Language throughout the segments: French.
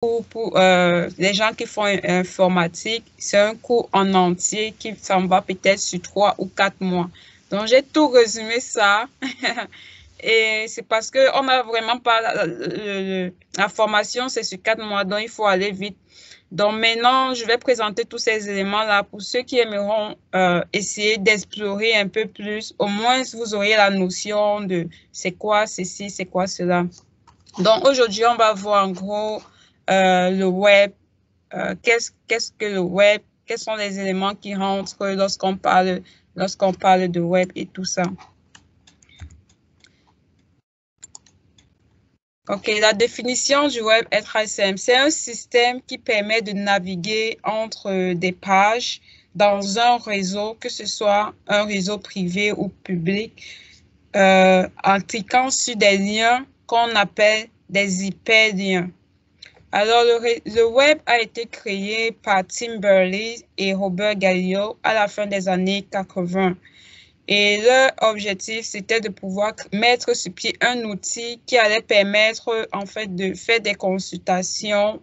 pour les gens qui font informatique, c'est un cours en entier qui s'en va peut-être sur 3 ou 4 mois. Donc, j'ai tout résumé ça. Et c'est parce qu'on n'a vraiment pas la formation, c'est sur 4 mois, donc il faut aller vite. Donc maintenant, je vais présenter tous ces éléments-là pour ceux qui aimeront essayer d'explorer un peu plus. Au moins, vous aurez la notion de c'est quoi ceci, c'est quoi cela. Donc aujourd'hui, on va voir en gros le web. Qu'est-ce que le web? Quels sont les éléments qui rentrent lorsqu'on parle de web et tout ça. Ok, la définition du web est très simple. C'est un système qui permet de naviguer entre des pages dans un réseau, que ce soit un réseau privé ou public, en cliquant sur des liens qu'on appelle des hyperliens. Alors, le web a été créé par Tim Berners-Lee et Robert Galileo à la fin des années 80. Et leur objectif, c'était de pouvoir mettre sur pied un outil qui allait permettre, en fait, de faire des consultations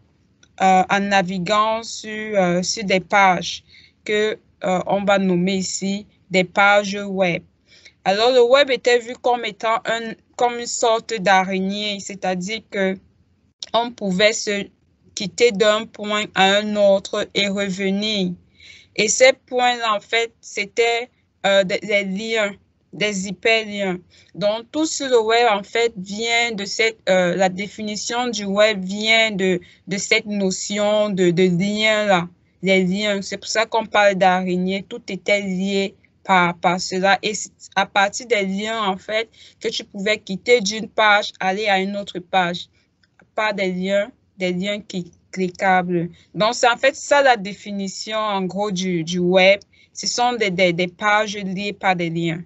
en naviguant sur des pages que on va nommer ici des pages web. Alors, le web était vu comme étant comme une sorte d'araignée, c'est-à-dire que on pouvait se quitter d'un point à un autre et revenir. Et ces points-là, en fait, c'était des liens, des hyperliens. Donc, tout sur le web, en fait, vient de la définition du web vient de cette notion de lien-là, les liens. C'est pour ça qu'on parle d'araignée. Tout était lié par cela. Et c'est à partir des liens, en fait, que tu pouvais quitter d'une page, aller à une autre page. Par des liens cliquables. Donc, c'est en fait ça la définition, en gros, du web. Ce sont des pages liées par des liens.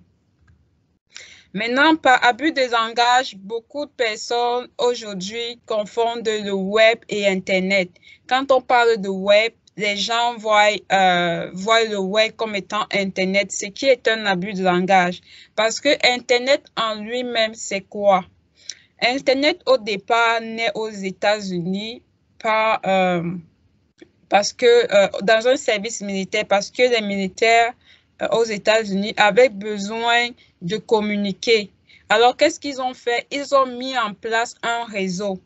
Maintenant, par abus de langage, beaucoup de personnes aujourd'hui confondent le web et Internet. Quand on parle de web, les gens voient le web comme étant Internet, ce qui est un abus de langage. Parce que Internet en lui-même, c'est quoi? Internet, au départ, naît aux États-Unis parce que dans un service militaire, parce que les militaires aux États-Unis avaient besoin de communiquer. Alors, qu'est-ce qu'ils ont fait? Ils ont mis en place un réseau.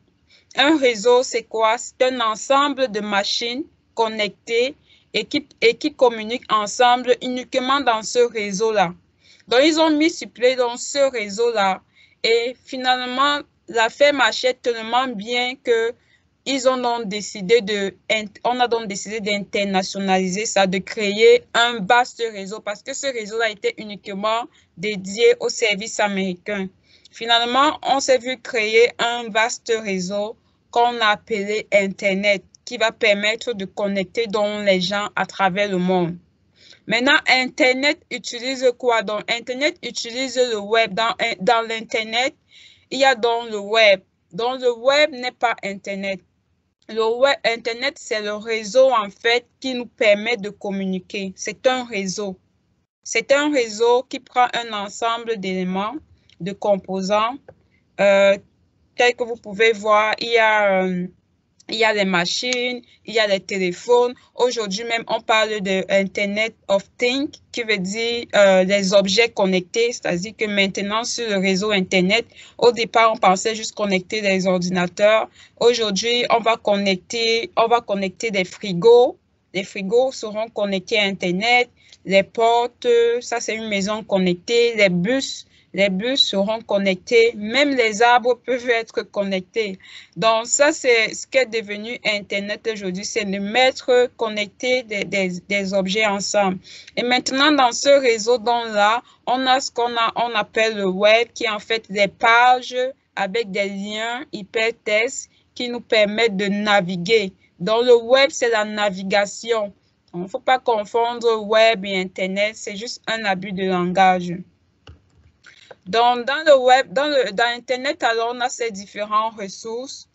Un réseau, c'est quoi? C'est un ensemble de machines connectées et qui communiquent ensemble uniquement dans ce réseau-là. Donc, ils ont mis sur pied dans ce réseau-là. Et finalement, l'affaire marchait tellement bien que on a donc décidé d'internationaliser ça, de créer un vaste réseau parce que ce réseau-là était uniquement dédié aux services américains. Finalement, on s'est vu créer un vaste réseau qu'on a appelé Internet, qui va permettre de connecter donc les gens à travers le monde. Maintenant, Internet utilise quoi? Donc, Internet utilise le web. Dans l'Internet, il y a donc le web. Donc, le web n'est pas Internet. Le web, Internet, c'est le réseau, en fait, qui nous permet de communiquer. C'est un réseau. C'est un réseau qui prend un ensemble d'éléments, de composants, tels que vous pouvez voir. Il y a les machines, il y a les téléphones. Aujourd'hui même, on parle de Internet of Things, qui veut dire les objets connectés. C'est-à-dire que maintenant, sur le réseau Internet, au départ, on pensait juste connecter les ordinateurs. Aujourd'hui, on va connecter des frigos. Les frigos seront connectés à Internet. Les portes, ça c'est une maison connectée. Les bus seront connectés, même les arbres peuvent être connectés. Donc ça, c'est ce qui est devenu Internet aujourd'hui, c'est de mettre connecter des objets ensemble. Et maintenant, dans ce réseau là, on a ce on appelle le web, qui est en fait des pages avec des liens hypertextes qui nous permettent de naviguer. Donc le web, c'est la navigation. Il ne faut pas confondre web et Internet, c'est juste un abus de langage. Donc, dans le web, dans Internet, alors, on a ces différentes ressources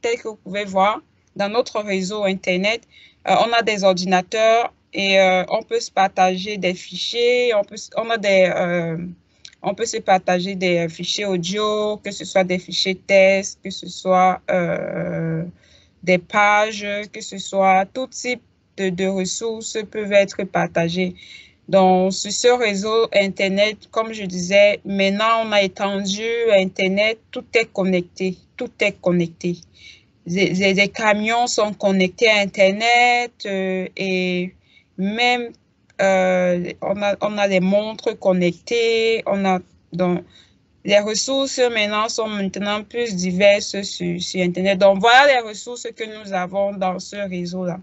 telles que vous pouvez voir dans notre réseau Internet. On a des ordinateurs et on peut se partager des fichiers. On peut se partager des fichiers audio, que ce soit des fichiers texte, que ce soit des pages, que ce soit tout type de ressources peuvent être partagées. Donc, sur ce réseau Internet, comme je disais, maintenant, on a étendu Internet, tout est connecté, tout est connecté. Les camions sont connectés à Internet et même on a des montres connectées, donc les ressources maintenant sont maintenant plus diverses sur Internet. Donc, voilà les ressources que nous avons dans ce réseau-là.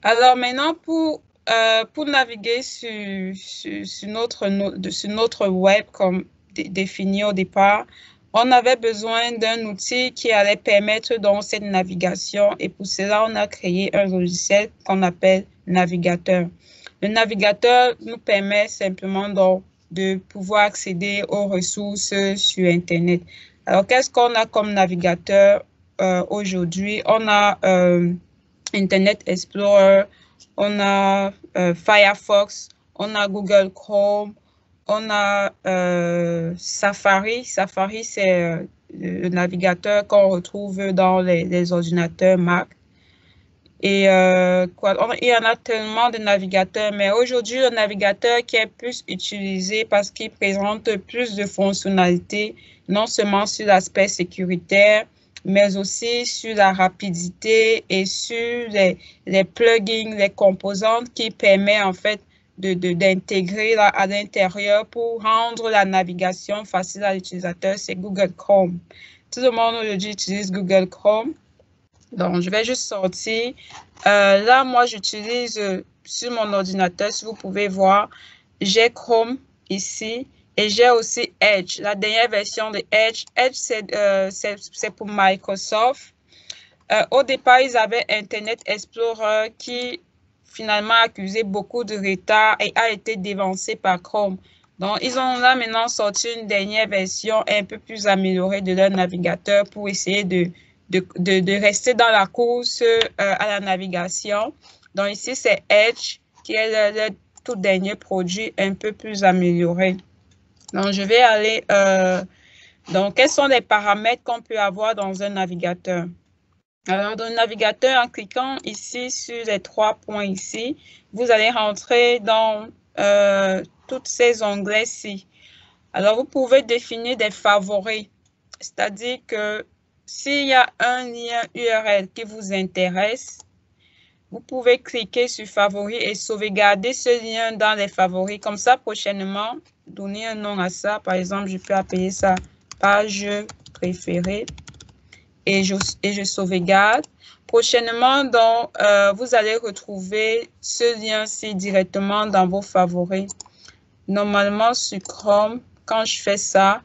Alors maintenant, pour naviguer sur notre web, comme défini au départ, on avait besoin d'un outil qui allait permettre donc cette navigation et pour cela, on a créé un logiciel qu'on appelle navigateur. Le navigateur nous permet simplement donc de pouvoir accéder aux ressources sur Internet. Alors, qu'est-ce qu'on a comme navigateur aujourd'hui? On a Internet Explorer, on a Firefox, on a Google Chrome, on a Safari. Safari, c'est le navigateur qu'on retrouve dans les ordinateurs Mac. Et il y en a tellement de navigateurs, mais aujourd'hui, le navigateur qui est plus utilisé parce qu'il présente plus de fonctionnalités, non seulement sur l'aspect sécuritaire, mais aussi sur la rapidité et sur les plugins, les composantes qui permettent en fait d'intégrer à l'intérieur pour rendre la navigation facile à l'utilisateur, c'est Google Chrome. Tout le monde aujourd'hui utilise Google Chrome. Donc, je vais juste sortir. Là, moi, j'utilise sur mon ordinateur, si vous pouvez voir, j'ai Chrome ici et j'ai aussi Edge, la dernière version de Edge. Edge, c'est pour Microsoft. Au départ, ils avaient Internet Explorer qui finalement a accusé beaucoup de retard et a été dévancé par Chrome. Donc, ils ont là maintenant sorti une dernière version un peu plus améliorée de leur navigateur pour essayer de rester dans la course à la navigation. Donc, ici, c'est Edge qui est le tout dernier produit un peu plus amélioré. Donc, je vais aller... donc, quels sont les paramètres qu'on peut avoir dans un navigateur? Alors, dans le navigateur, en cliquant ici sur les 3 points ici, vous allez rentrer dans tous ces onglets-ci. Alors, vous pouvez définir des favoris, c'est-à-dire que s'il y a un lien URL qui vous intéresse, vous pouvez cliquer sur favoris et sauvegarder ce lien dans les favoris. Comme ça, prochainement, donner un nom à ça. Par exemple, je peux appeler ça page préférée et je sauvegarde. Prochainement, donc, vous allez retrouver ce lien-ci directement dans vos favoris. Normalement, sur Chrome, quand je fais ça,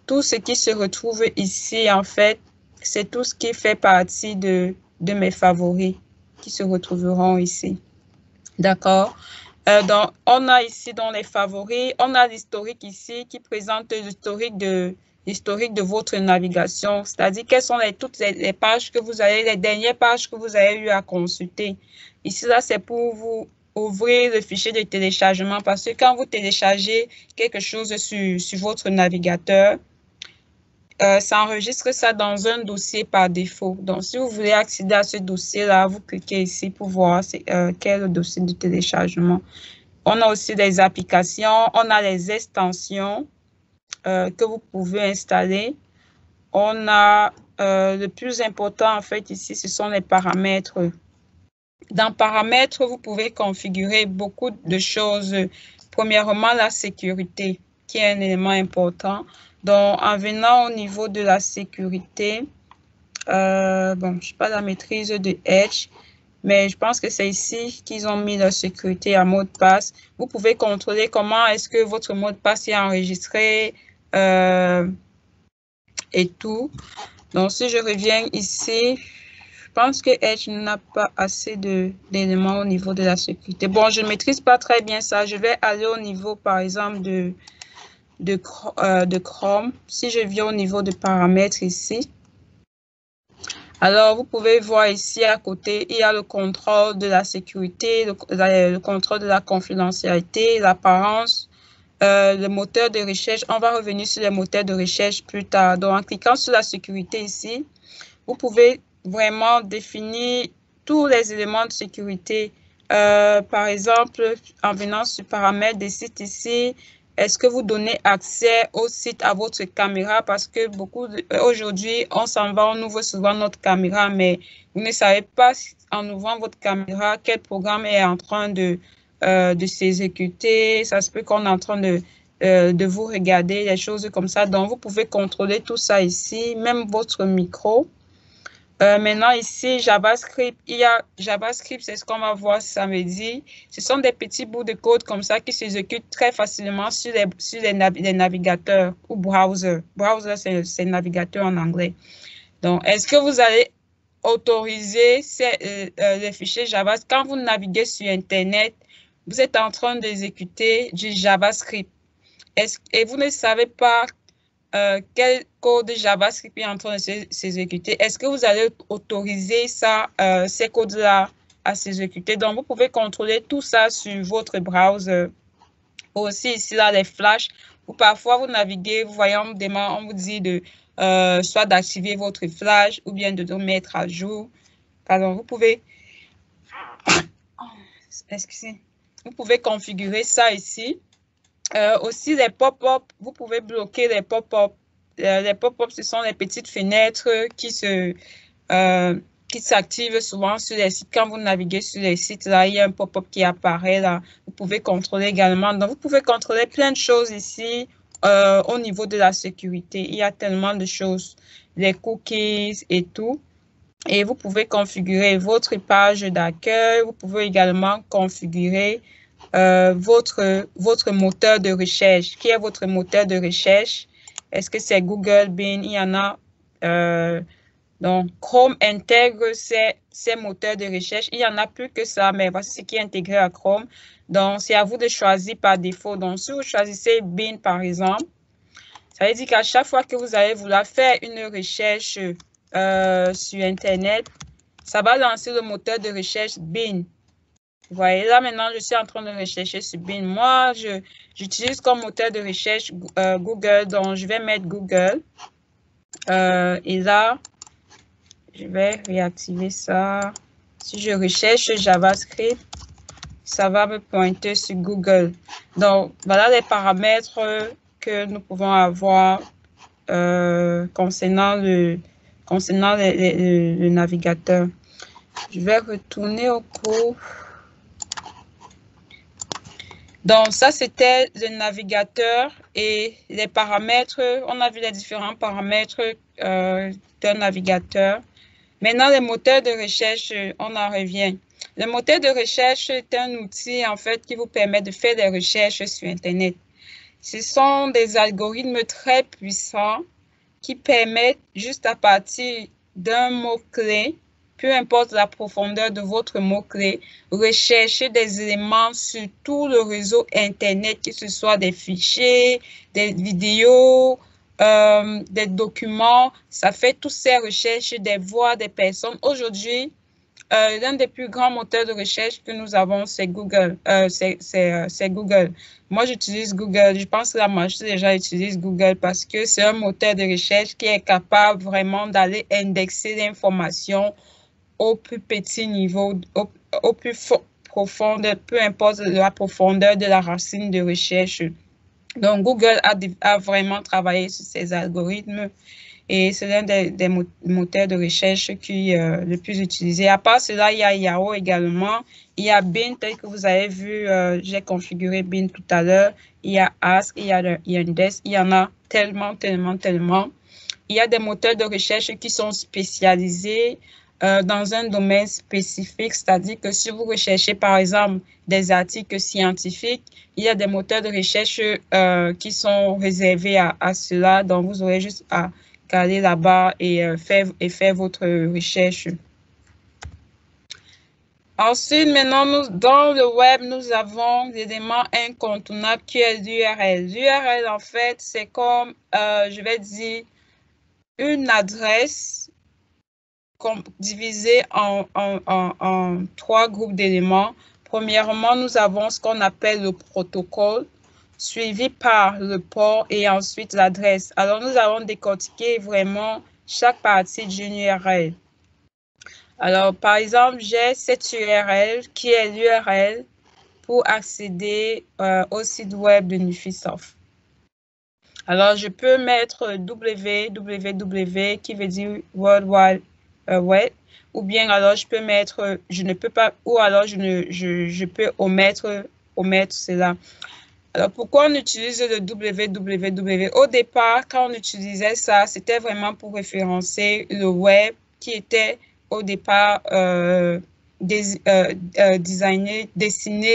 tout ce qui se retrouve ici, en fait, c'est tout ce qui fait partie de mes favoris qui se retrouveront ici. D'accord? Donc, on a ici dans les favoris, on a l'historique ici qui présente l'historique de votre navigation, c'est-à-dire quelles sont toutes les pages que vous avez, les dernières pages que vous avez eu à consulter. Ici, là, c'est pour vous ouvrir le fichier de téléchargement parce que quand vous téléchargez quelque chose sur votre navigateur, ça enregistre ça dans un dossier par défaut. Donc, si vous voulez accéder à ce dossier-là, vous cliquez ici pour voir quel est le dossier de téléchargement. On a aussi des applications, on a les extensions que vous pouvez installer. On a le plus important, en fait, ici, ce sont les paramètres. Dans paramètres, vous pouvez configurer beaucoup de choses. Premièrement, la sécurité, qui est un élément important. Donc, en venant au niveau de la sécurité, bon, je n'ai pas la maîtrise de Edge, mais je pense que c'est ici qu'ils ont mis la sécurité à mot de passe. Vous pouvez contrôler comment est-ce que votre mot de passe est enregistré et tout. Donc, si je reviens ici, je pense que Edge n'a pas assez d'éléments au niveau de la sécurité. Bon, je ne maîtrise pas très bien ça. Je vais aller au niveau, par exemple, de Chrome. Si je viens au niveau de paramètres ici, alors vous pouvez voir ici à côté, il y a le contrôle de la sécurité, le contrôle de la confidentialité, l'apparence, le moteur de recherche. On va revenir sur les moteurs de recherche plus tard. Donc, en cliquant sur la sécurité ici, vous pouvez vraiment définir tous les éléments de sécurité. Par exemple, en venant sur paramètres des sites ici, est-ce que vous donnez accès au site à votre caméra? Parce que aujourd'hui, on s'en va, on ouvre souvent notre caméra, mais vous ne savez pas en ouvrant votre caméra quel programme est en train de s'exécuter. Ça se peut qu'on est en train de vous regarder, des choses comme ça. Donc, vous pouvez contrôler tout ça ici, même votre micro. Maintenant, ici, JavaScript, il y a JavaScript, c'est ce qu'on va voir samedi. Ce sont des petits bouts de code comme ça qui s'exécutent très facilement sur les navigateurs ou browsers. Browser, c'est navigateur en anglais. Donc, est-ce que vous allez autoriser les fichiers JavaScript? Quand vous naviguez sur Internet, vous êtes en train d'exécuter du JavaScript. Et vous ne savez pas quel code JavaScript est en train de s'exécuter. Est-ce que vous allez autoriser ces codes-là à s'exécuter? Donc, vous pouvez contrôler tout ça sur votre browser. Aussi, ici, là, les flashs. Parfois, vous naviguez, vous voyez, on vous dit soit d'activer votre flash ou bien de le mettre à jour. Pardon, vous pouvez... Excusez. Vous pouvez configurer ça ici. Aussi, les pop-up, vous pouvez bloquer les pop-up. Les pop-up, ce sont les petites fenêtres qui s'activent souvent sur les sites. Quand vous naviguez sur les sites, là, il y a un pop-up qui apparaît là. Vous pouvez contrôler également. Donc, vous pouvez contrôler plein de choses ici au niveau de la sécurité. Il y a tellement de choses, les cookies et tout. Et vous pouvez configurer votre page d'accueil. Vous pouvez également configurer votre moteur de recherche. Qui est votre moteur de recherche? Est-ce que c'est Google, Bing? Il y en a. Donc, Chrome intègre ces moteurs de recherche. Il y en a plus que ça, mais voici ce qui est intégré à Chrome. Donc, c'est à vous de choisir par défaut. Donc, si vous choisissez Bing, par exemple, ça veut dire qu'à chaque fois que vous allez vouloir faire une recherche sur Internet, ça va lancer le moteur de recherche Bing. Vous voyez, là, maintenant, je suis en train de rechercher sur Bing. Moi, j'utilise comme moteur de recherche Google. Donc, je vais mettre Google. Et là, je vais réactiver ça. Si je recherche JavaScript, ça va me pointer sur Google. Donc, voilà les paramètres que nous pouvons avoir concernant le navigateur. Je vais retourner au cours. Donc, ça, c'était le navigateur et les paramètres. On a vu les différents paramètres d'un navigateur. Maintenant, les moteurs de recherche, on en revient. Le moteur de recherche est un outil, en fait, qui vous permet de faire des recherches sur Internet. Ce sont des algorithmes très puissants qui permettent, juste à partir d'un mot-clé, peu importe la profondeur de votre mot-clé, rechercher des éléments sur tout le réseau Internet, que ce soit des fichiers, des vidéos, des documents. Ça fait toutes ces recherches, des voix, des personnes. Aujourd'hui, l'un des plus grands moteurs de recherche que nous avons, c'est Google. C'est Google. Moi, j'utilise Google. Je pense que la majorité des gens utilisent Google parce que c'est un moteur de recherche qui est capable vraiment d'aller indexer l'information au plus petit niveau, au plus profond, peu importe la profondeur de la racine de recherche. Donc, Google a vraiment travaillé sur ces algorithmes et c'est l'un des moteurs de recherche qui est le plus utilisé. À part cela, il y a Yahoo également. Il y a Bing, tel que vous avez vu, j'ai configuré Bing tout à l'heure. Il y a Ask, il y a Yandex, il y en a tellement. Il y a des moteurs de recherche qui sont spécialisés dans un domaine spécifique, c'est-à-dire que si vous recherchez par exemple des articles scientifiques, il y a des moteurs de recherche qui sont réservés à cela, donc vous aurez juste à aller là-bas et faire votre recherche. Ensuite, maintenant, dans le web, nous avons l'élément incontournable qui est l'URL. L'URL, en fait, c'est comme, je vais dire, une adresse divisée en 3 groupes d'éléments. Premièrement, nous avons ce qu'on appelle le protocole, suivi par le port et ensuite l'adresse. Alors, nous allons décortiquer vraiment chaque partie d'une URL. Alors, par exemple, j'ai cette URL qui est l'URL pour accéder au site web de Nufisoft. Alors, je peux mettre www qui veut dire World Wide Web, ou bien alors je peux mettre je ne peux pas, ou alors je peux omettre cela. Alors, pourquoi on utilise le www? Au départ, quand on utilisait ça, c'était vraiment pour référencer le web qui était au départ dessiné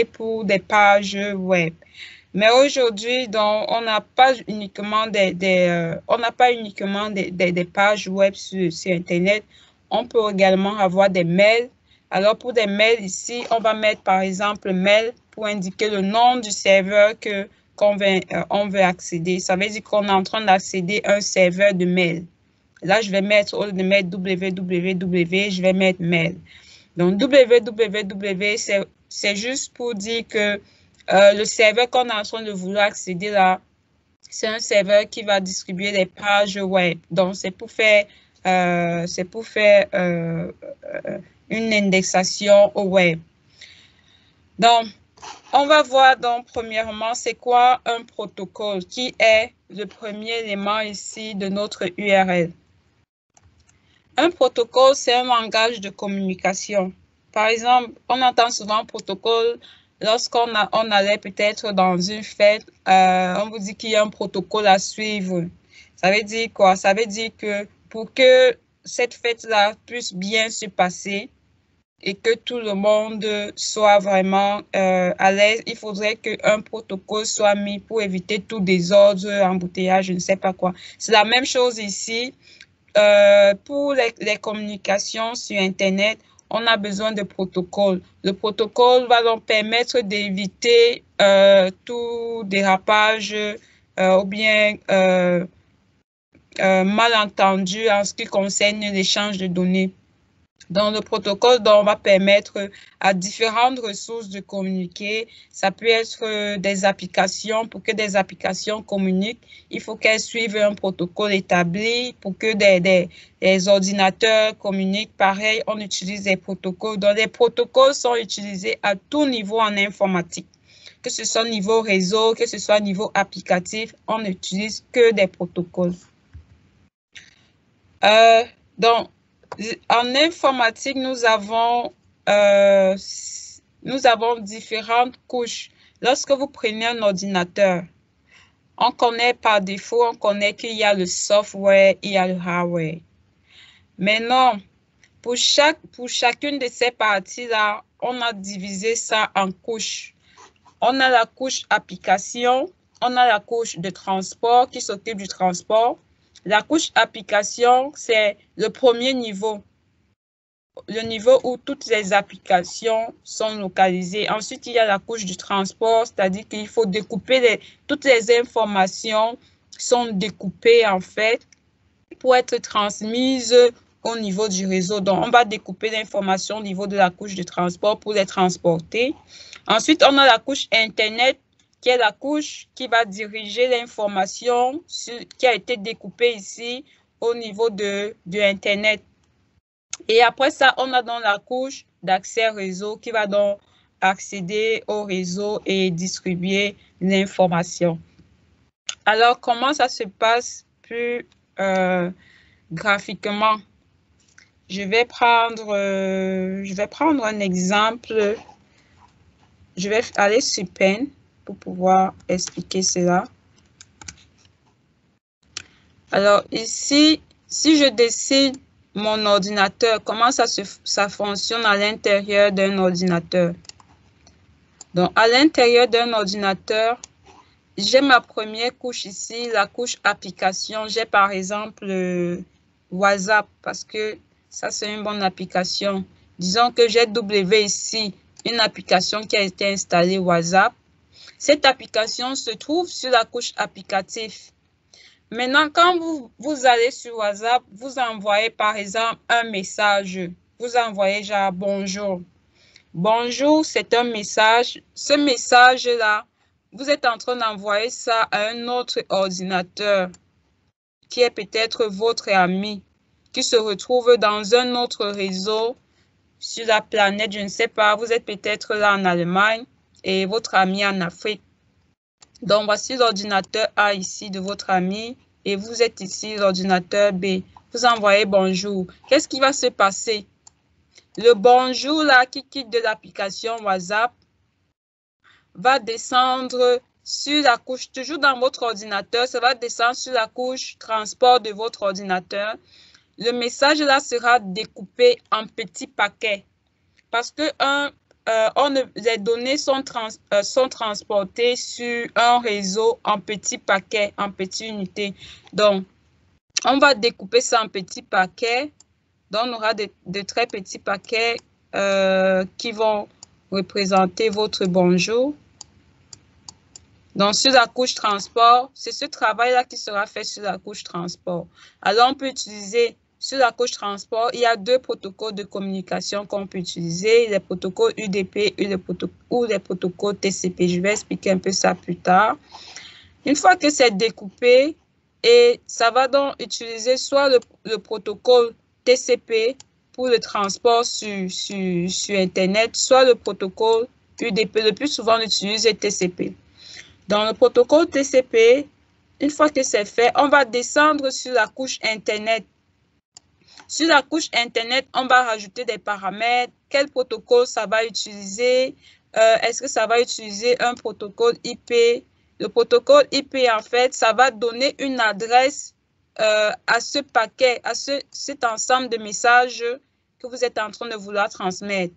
pour des pages web. Mais aujourd'hui, donc, on n'a pas uniquement des pages web sur Internet. On peut également avoir des mails. Alors, pour des mails ici, on va mettre par exemple mail pour indiquer le nom du serveur qu'on veut accéder. Ça veut dire qu'on est en train d'accéder à un serveur de mail. Là, je vais mettre, au lieu de mettre www, je vais mettre mail. Donc, www, c'est juste pour dire que le serveur qu'on est en train de vouloir accéder là, c'est un serveur qui va distribuer des pages web. Donc, c'est pour faire une indexation au web. Donc, on va voir donc premièrement, c'est quoi un protocole qui est le premier élément ici de notre URL. Un protocole, c'est un langage de communication. Par exemple, on entend souvent protocole lorsqu'on allait peut-être dans une fête, on vous dit qu'il y a un protocole à suivre. Ça veut dire quoi? Ça veut dire que pour que cette fête-là puisse bien se passer et que tout le monde soit vraiment à l'aise, il faudrait qu'un protocole soit mis pour éviter tout désordre, embouteillage, je ne sais pas quoi. C'est la même chose ici. Pour les communications sur Internet, on a besoin de protocoles. Le protocole va donc permettre d'éviter tout dérapage ou bien malentendu en ce qui concerne l'échange de données. Donc, le protocole va permettre à différentes ressources de communiquer. Ça peut être des applications. Pour que des applications communiquent, il faut qu'elles suivent un protocole établi. Pour que des ordinateurs communiquent, pareil, on utilise des protocoles. Donc, les protocoles sont utilisés à tout niveau en informatique. Que ce soit niveau réseau, que ce soit niveau applicatif, on n'utilise que des protocoles. Donc, en informatique, nous avons différentes couches. Lorsque vous prenez un ordinateur, on connaît par défaut, on connaît qu'il y a le software, il y a le hardware. Maintenant, pour chacune de ces parties-là, on a divisé ça en couches. On a la couche application, on a la couche de transport qui s'occupe du transport. La couche application, c'est le premier niveau, le niveau où toutes les applications sont localisées. Ensuite, il y a la couche du transport, c'est-à-dire qu'il faut découper toutes les informations sont découpées en fait pour être transmises au niveau du réseau. Donc, on va découper l'information au niveau de la couche de transport pour les transporter. Ensuite, on a la couche Internet, qui est la couche qui va diriger l'information qui a été découpée ici au niveau de Internet. Et après ça, on a donc la couche d'accès réseau qui va donc accéder au réseau et distribuer l'information. Alors, comment ça se passe plus graphiquement? Je vais prendre un exemple. Je vais aller sur Pen pour pouvoir expliquer cela. Alors ici, si je décide mon ordinateur, comment ça fonctionne à l'intérieur d'un ordinateur? Donc, à l'intérieur d'un ordinateur, j'ai ma première couche ici, la couche application. J'ai par exemple WhatsApp parce que ça, c'est une bonne application. Disons que j'ai W ici, une application qui a été installée WhatsApp. Cette application se trouve sur la couche applicatif. Maintenant, quand vous allez sur WhatsApp, vous envoyez par exemple un message. Vous envoyez genre bonjour. Bonjour, c'est un message. Ce message-là, vous êtes en train d'envoyer ça à un autre ordinateur qui est peut-être votre ami. qui se retrouve dans un autre réseau sur la planète, je ne sais pas, vous êtes peut-être là en Allemagne et votre ami en Afrique. Donc, voici l'ordinateur A ici de votre ami et vous êtes ici l'ordinateur B. Vous envoyez bonjour. Qu'est-ce qui va se passer? Le bonjour là qui quitte de l'application WhatsApp va descendre sur la couche, toujours dans votre ordinateur, ça va descendre sur la couche transport de votre ordinateur. Le message là sera découpé en petits paquets parce que les données sont transportées sur un réseau en petits paquets, en petites unités. Donc, on va découper ça en petits paquets. Donc, on aura de très petits paquets qui vont représenter votre bonjour. Donc, sur la couche transport, c'est ce travail-là qui sera fait sur la couche transport. Alors, on peut utiliser, sur la couche transport, il y a deux protocoles de communication qu'on peut utiliser, les protocoles UDP ou les protocoles TCP. Je vais expliquer un peu ça plus tard. Une fois que c'est découpé, et ça va donc utiliser soit le protocole TCP pour le transport sur Internet, soit le protocole UDP. Le plus souvent, on utilise TCP. Dans le protocole TCP, une fois que c'est fait, on va descendre sur la couche Internet. Sur la couche Internet, on va rajouter des paramètres. Quel protocole ça va utiliser? Est-ce que ça va utiliser un protocole IP? Le protocole IP, en fait, ça va donner une adresse à ce paquet, à cet ensemble de messages que vous êtes en train de vouloir transmettre.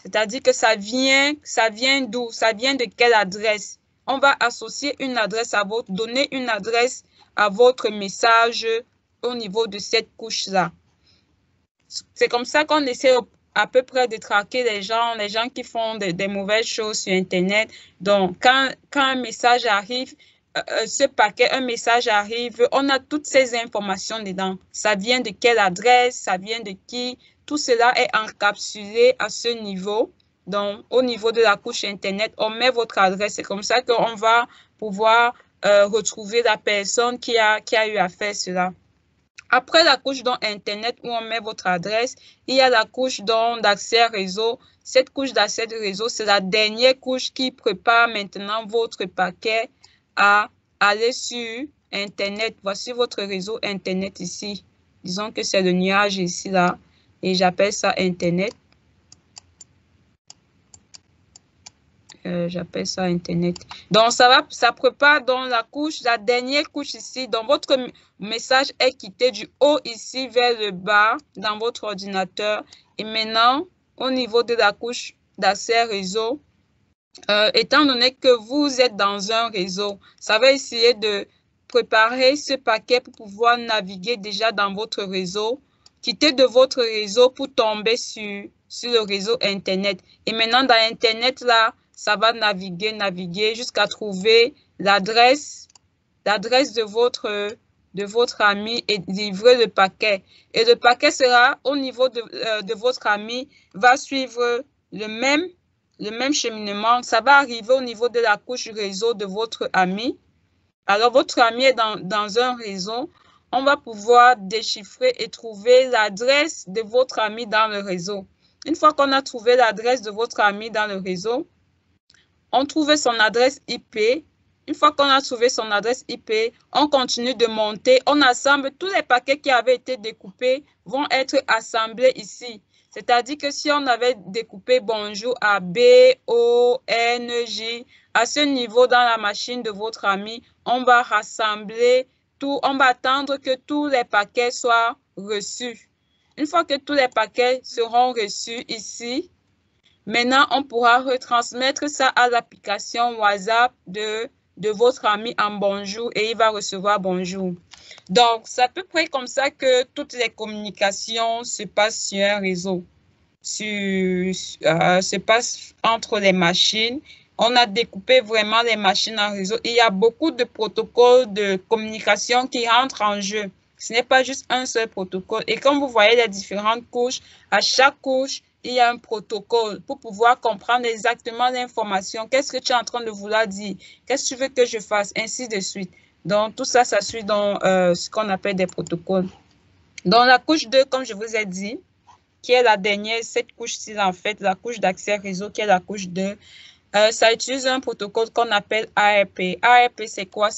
C'est-à-dire que ça vient d'où? Ça vient de quelle adresse? On va associer une adresse à donner une adresse à votre message au niveau de cette couche-là. C'est comme ça qu'on essaie à peu près de traquer les gens qui font des mauvaises choses sur Internet. Donc, quand un message arrive, ce paquet, un message arrive, on a toutes ces informations dedans. Ça vient de quelle adresse, ça vient de qui. Tout cela est encapsulé à ce niveau. Donc, au niveau de la couche Internet, on met votre adresse. C'est comme ça qu'on va pouvoir retrouver la personne qui a eu à faire cela. Après la couche Internet où on met votre adresse, il y a la couche d'accès réseau. Cette couche d'accès réseau, c'est la dernière couche qui prépare maintenant votre paquet à aller sur Internet. Voici votre réseau Internet ici. Disons que c'est le nuage ici, là. Et j'appelle ça Internet. J'appelle ça Internet. Donc, ça prépare dans la dernière couche ici. Donc, votre message est quitté du haut ici vers le bas dans votre ordinateur. Et maintenant, au niveau de la couche d'accès réseau, étant donné que vous êtes dans un réseau, ça va essayer de préparer ce paquet pour pouvoir naviguer déjà dans votre réseau, quitter de votre réseau pour tomber sur le réseau Internet. Et maintenant, dans Internet, là, ça va naviguer jusqu'à trouver l'adresse de votre ami et livrer le paquet. Et le paquet sera au niveau de votre ami, va suivre le même cheminement. Ça va arriver au niveau de la couche réseau de votre ami. Alors, votre ami est dans un réseau. On va pouvoir déchiffrer et trouver l'adresse de votre ami dans le réseau. Une fois qu'on a trouvé l'adresse de votre ami dans le réseau, on trouve son adresse IP. Une fois qu'on a trouvé son adresse IP, on continue de monter. On assemble tous les paquets qui avaient été découpés vont être assemblés ici. C'est-à-dire que si on avait découpé bonjour à B, O, N, J, à ce niveau dans la machine de votre ami, on va rassembler tout. On va attendre que tous les paquets soient reçus. Une fois que tous les paquets seront reçus ici, maintenant, on pourra retransmettre ça à l'application WhatsApp de votre ami en bonjour et il va recevoir bonjour. Donc, c'est à peu près comme ça que toutes les communications se passent sur un réseau, se passent entre les machines. On a découpé vraiment les machines en réseau. Il y a beaucoup de protocoles de communication qui rentrent en jeu. Ce n'est pas juste un seul protocole. Et comme vous voyez les différentes couches, à chaque couche, il y a un protocole pour pouvoir comprendre exactement l'information. Qu'est-ce que tu es en train de vouloir dire? Qu'est-ce que tu veux que je fasse? Ainsi de suite. Donc, tout ça, ça suit dans ce qu'on appelle des protocoles. Dans la couche 2, comme je vous ai dit, qui est la dernière, cette couche-ci, en fait, la couche d'accès réseau, qui est la couche 2, ça utilise un protocole qu'on appelle ARP. ARP, c'est quoi?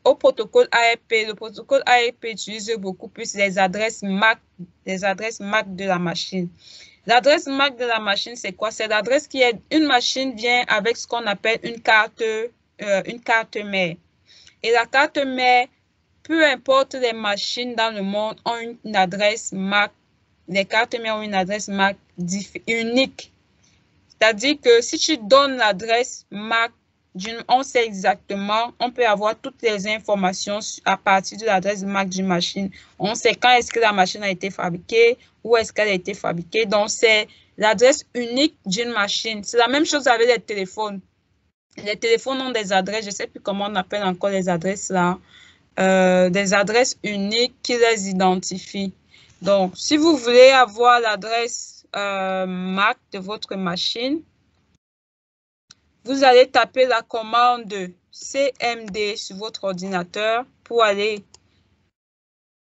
Au protocole ARP, le protocole ARP utilise beaucoup plus les adresses MAC de la machine. L'adresse MAC de la machine, c'est quoi? C'est l'adresse qui est, une machine vient avec ce qu'on appelle une carte mère. Et la carte mère, peu importe les machines dans le monde, ont une adresse MAC. Les cartes mères ont une adresse MAC unique. C'est-à-dire que si tu donnes l'adresse MAC, on sait exactement, on peut avoir toutes les informations à partir de l'adresse MAC d'une machine. On sait quand est-ce que la machine a été fabriquée, où est-ce qu'elle a été fabriquée. Donc, c'est l'adresse unique d'une machine. C'est la même chose avec les téléphones. Les téléphones ont des adresses, je ne sais plus comment on appelle encore les adresses là, des adresses uniques qui les identifient. Donc, si vous voulez avoir l'adresse MAC de votre machine, vous allez taper la commande CMD sur votre ordinateur pour aller.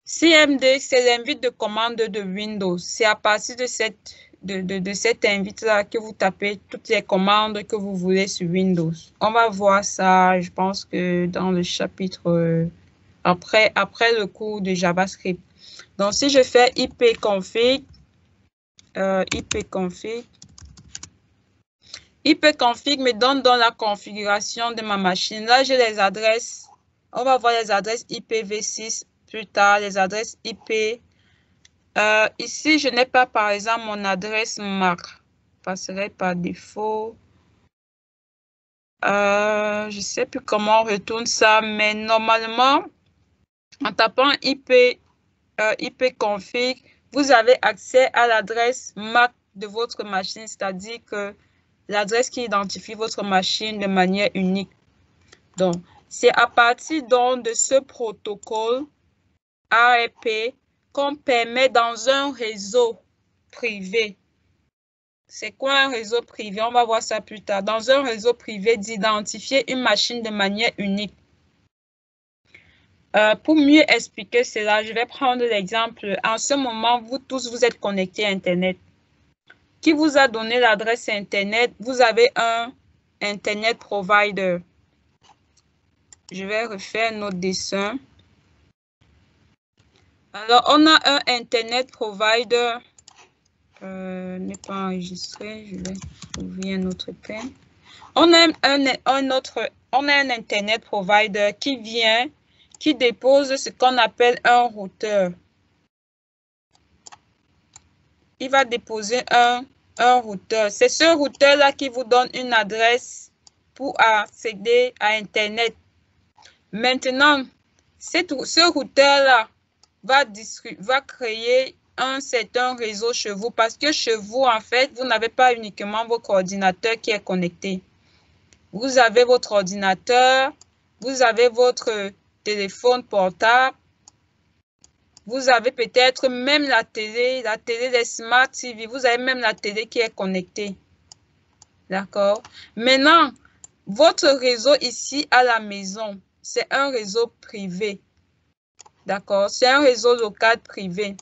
CMD, c'est l'invite de commande de Windows. C'est à partir de cette invite-là que vous tapez toutes les commandes que vous voulez sur Windows. On va voir ça, je pense que dans le chapitre après le cours de JavaScript. Donc, si je fais ipconfig, ipconfig me donne dans la configuration de ma machine. Là, j'ai les adresses. On va voir les adresses IPv6 plus tard, les adresses IP. Ici, je n'ai pas, par exemple, mon adresse MAC. Je passerai par défaut. Je ne sais plus comment on retourne ça, mais normalement, en tapant ipconfig, vous avez accès à l'adresse MAC de votre machine, c'est-à-dire que l'adresse qui identifie votre machine de manière unique. Donc, c'est à partir donc de ce protocole ARP qu'on permet dans un réseau privé. C'est quoi un réseau privé? On va voir ça plus tard. Dans un réseau privé, d'identifier une machine de manière unique. Pour mieux expliquer cela, je vais prendre l'exemple. En ce moment, vous tous, vous êtes connectés à Internet. Qui vous a donné l'adresse Internet? Vous avez un Internet provider. Je vais refaire notre dessin. Alors, on a un Internet provider. N'est pas enregistré. Je vais ouvrir un autre pen. On a un Internet provider qui dépose ce qu'on appelle un routeur. Il va déposer un routeur. C'est ce routeur-là qui vous donne une adresse pour accéder à Internet. Maintenant, ce routeur-là va créer un certain réseau chez vous parce que chez vous, en fait, vous n'avez pas uniquement votre ordinateur qui est connecté. Vous avez votre ordinateur, vous avez votre téléphone portable, vous avez peut-être même la télé des Smart TV, vous avez même la télé qui est connectée. D'accord? Maintenant, votre réseau ici à la maison, c'est un réseau privé. D'accord? C'est un réseau local privé.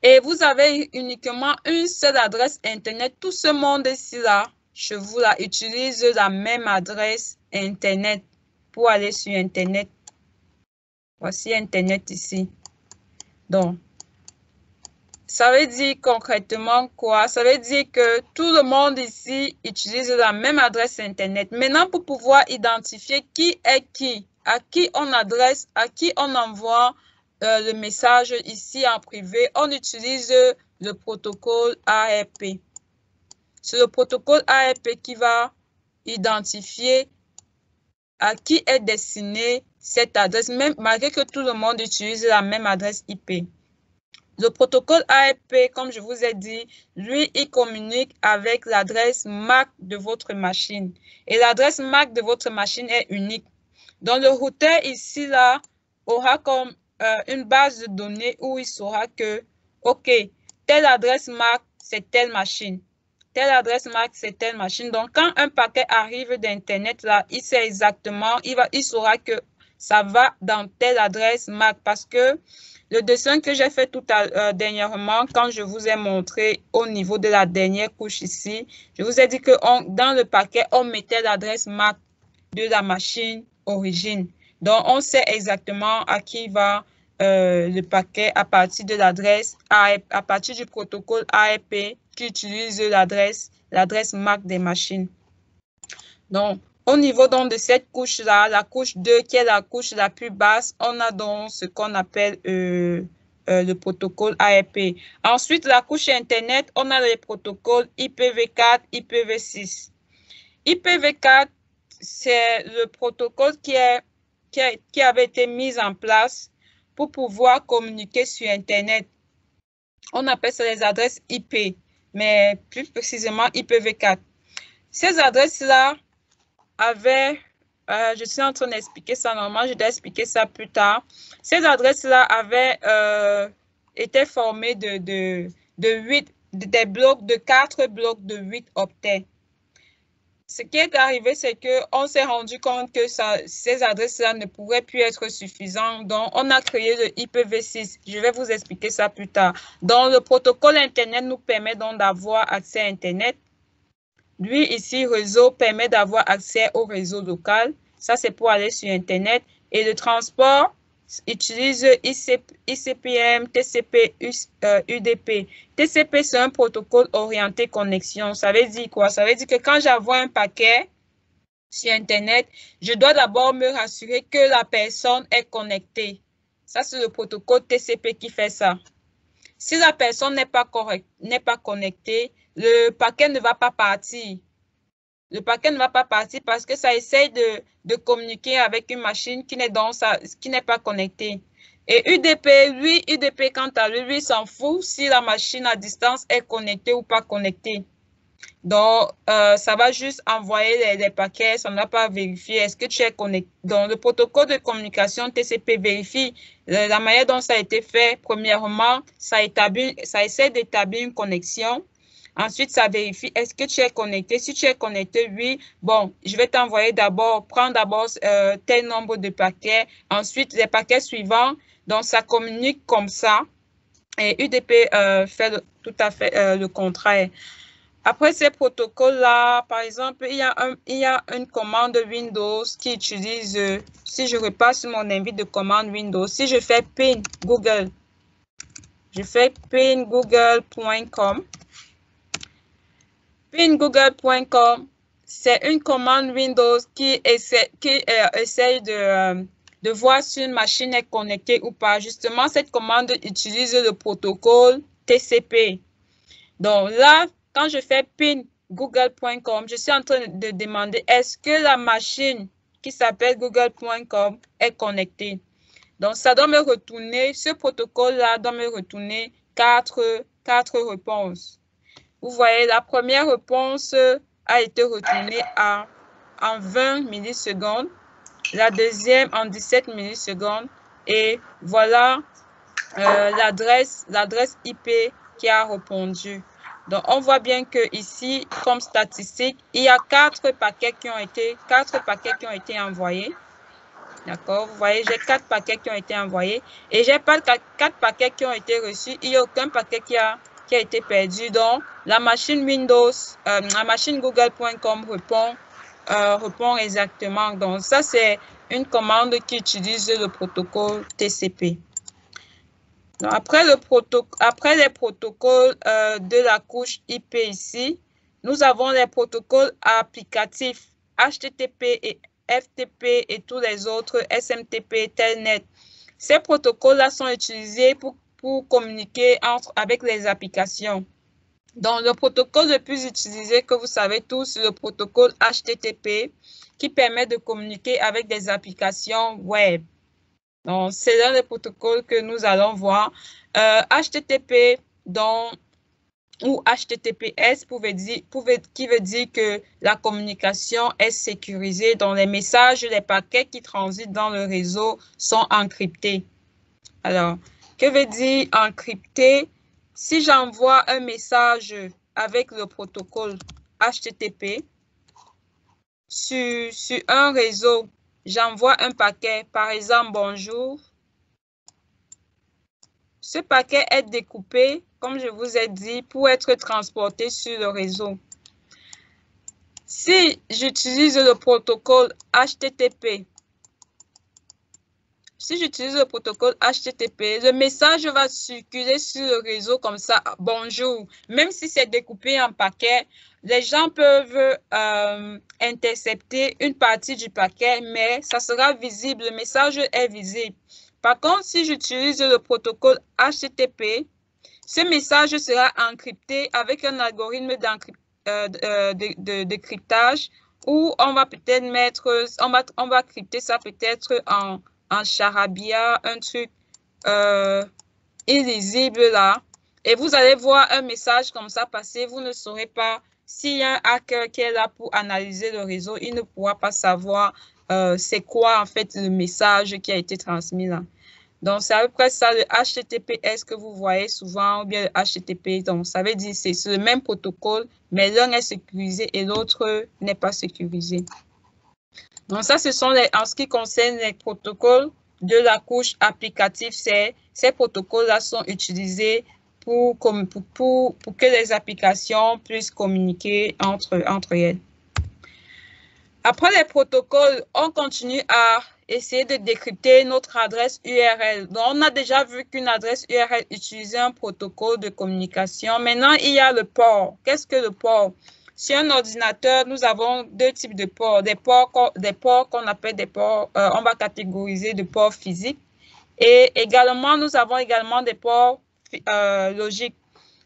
Et vous avez uniquement une seule adresse Internet. Tout ce monde ici, là, chez vous, là, utilise la même adresse Internet pour aller sur Internet. Voici Internet ici. Donc, ça veut dire concrètement quoi? Ça veut dire que tout le monde ici utilise la même adresse Internet. Maintenant, pour pouvoir identifier qui est qui, à qui on adresse, à qui on envoie le message ici en privé, on utilise le protocole ARP. C'est le protocole ARP qui va identifier à qui est destinée cette adresse, même malgré que tout le monde utilise la même adresse IP. Le protocole ARP, comme je vous ai dit, lui, il communique avec l'adresse MAC de votre machine. Et l'adresse MAC de votre machine est unique. Donc, le routeur ici, là, aura comme une base de données où il saura que, OK, telle adresse MAC, c'est telle machine. Telle adresse MAC, c'est telle machine. Donc, quand un paquet arrive d'Internet, là, il sait exactement, il saura que ça va dans telle adresse MAC parce que le dessin que j'ai fait tout dernièrement, quand je vous ai montré au niveau de la dernière couche ici, je vous ai dit que dans le paquet, on mettait l'adresse MAC de la machine origine. Donc, on sait exactement à qui va le paquet à partir de l'adresse, à partir du protocole ARP qui utilise l'adresse MAC des machines. Donc, au niveau donc, de cette couche-là, la couche 2 qui est la couche la plus basse, on a donc ce qu'on appelle le protocole ARP. Ensuite, la couche Internet, on a les protocoles IPv4, IPv6. IPv4, c'est le protocole qui avait été mis en place pour pouvoir communiquer sur Internet. On appelle ça les adresses IP, mais plus précisément IPv4. Ces adresses-là avaient, je suis en train d'expliquer ça normalement, je dois expliquer ça plus tard. Ces adresses-là avaient été formées des blocs, de 4 blocs de 8 octets. Ce qui est arrivé, c'est qu'on s'est rendu compte que ces adresses-là ne pourraient plus être suffisantes. Donc, on a créé le IPv6. Je vais vous expliquer ça plus tard. Donc, le protocole Internet nous permet donc d'avoir accès à Internet. Lui, ici, réseau permet d'avoir accès au réseau local. Ça, c'est pour aller sur Internet. Et le transport utilise ICPM, TCP, UDP. TCP, c'est un protocole orienté connexion. Ça veut dire quoi? Ça veut dire que quand j'envoie un paquet sur Internet, je dois d'abord me rassurer que la personne est connectée. Ça, c'est le protocole TCP qui fait ça. Si la personne n'est pas connectée, le paquet ne va pas partir. Le paquet ne va pas partir parce que ça essaye de communiquer avec une machine qui n'est pas connectée. Et UDP, quant à lui, s'en fout si la machine à distance est connectée ou pas connectée. Donc, ça va juste envoyer les paquets, ça ne va pas vérifier est-ce que tu es connecté. Donc, le protocole de communication TCP vérifie la manière dont ça a été fait. Premièrement, ça essaie d'établir une connexion. Ensuite, ça vérifie est-ce que tu es connecté. Si tu es connecté, oui, bon, je vais t'envoyer prendre d'abord tel nombre de paquets. Ensuite, les paquets suivants. Donc, ça communique comme ça. Et UDP fait tout à fait le contraire. Après ces protocoles-là, par exemple, il y a une commande Windows qui utilise, si je repasse sur mon invite de commande Windows, si je fais ping Google, je fais ping google.com. Ping google.com, c'est une commande Windows qui essaye de voir si une machine est connectée ou pas. Justement, cette commande utilise le protocole TCP. Donc là, quand je fais ping google.com, je suis en train de demander est-ce que la machine qui s'appelle google.com est connectée. Donc, ça doit me retourner, ce protocole-là doit me retourner quatre réponses. Vous voyez, la première réponse a été retournée en 20 millisecondes, la deuxième en 17 millisecondes et voilà l'adresse IP qui a répondu. Donc, on voit bien que ici, comme statistique, il y a 4 paquets qui ont été envoyés. D'accord? Vous voyez, j'ai 4 paquets qui ont été envoyés et j'ai pas 4 paquets qui ont été reçus. Il n'y a aucun paquet qui a été perdu. Donc, la machine Windows, la machine google.com répond exactement. Donc, ça, c'est une commande qui utilise le protocole TCP. Donc, après les protocoles de la couche IP ici, nous avons les protocoles applicatifs HTTP et FTP et tous les autres SMTP, Telnet. Ces protocoles-là sont utilisés pour communiquer avec les applications. Donc, le protocole le plus utilisé que vous savez tous, c'est le protocole HTTP qui permet de communiquer avec des applications web. Donc, c'est l'un des protocoles que nous allons voir. HTTP ou HTTPS qui veut dire que la communication est sécurisée, dont les messages, les paquets qui transitent dans le réseau sont encryptés. Alors, que veut dire encrypté? Si j'envoie un message avec le protocole HTTP sur un réseau, j'envoie un paquet, par exemple, bonjour. Ce paquet est découpé, comme je vous ai dit, pour être transporté sur le réseau. Si j'utilise le protocole HTTP, le message va circuler sur le réseau comme ça, bonjour. Même si c'est découpé en paquets, les gens peuvent intercepter une partie du paquet, mais ça sera visible, le message est visible. Par contre, si j'utilise le protocole HTTP, ce message sera encrypté avec un algorithme de cryptage où on va peut-être mettre, on va crypter ça peut-être en charabia, un truc illisible là. Et vous allez voir un message comme ça passer. Vous ne saurez pas s'il y a un hacker qui est là pour analyser le réseau. Il ne pourra pas savoir c'est quoi en fait le message qui a été transmis là. Donc, c'est à peu près ça le HTTPS que vous voyez souvent ou bien le HTTP. Donc, ça veut dire que c'est le même protocole, mais l'un est sécurisé et l'autre n'est pas sécurisé. Donc, ça, ce sont en ce qui concerne les protocoles de la couche applicative. Ces protocoles-là sont utilisés pour que les applications puissent communiquer entre elles. Après les protocoles, on continue à essayer de décrypter notre adresse URL. Donc, on a déjà vu qu'une adresse URL utilisait un protocole de communication. Maintenant, il y a le port. Qu'est-ce que le port? Sur un ordinateur, nous avons deux types de ports. Des ports qu'on appelle des ports, on va catégoriser de ports physiques. Et également, nous avons également des ports logiques.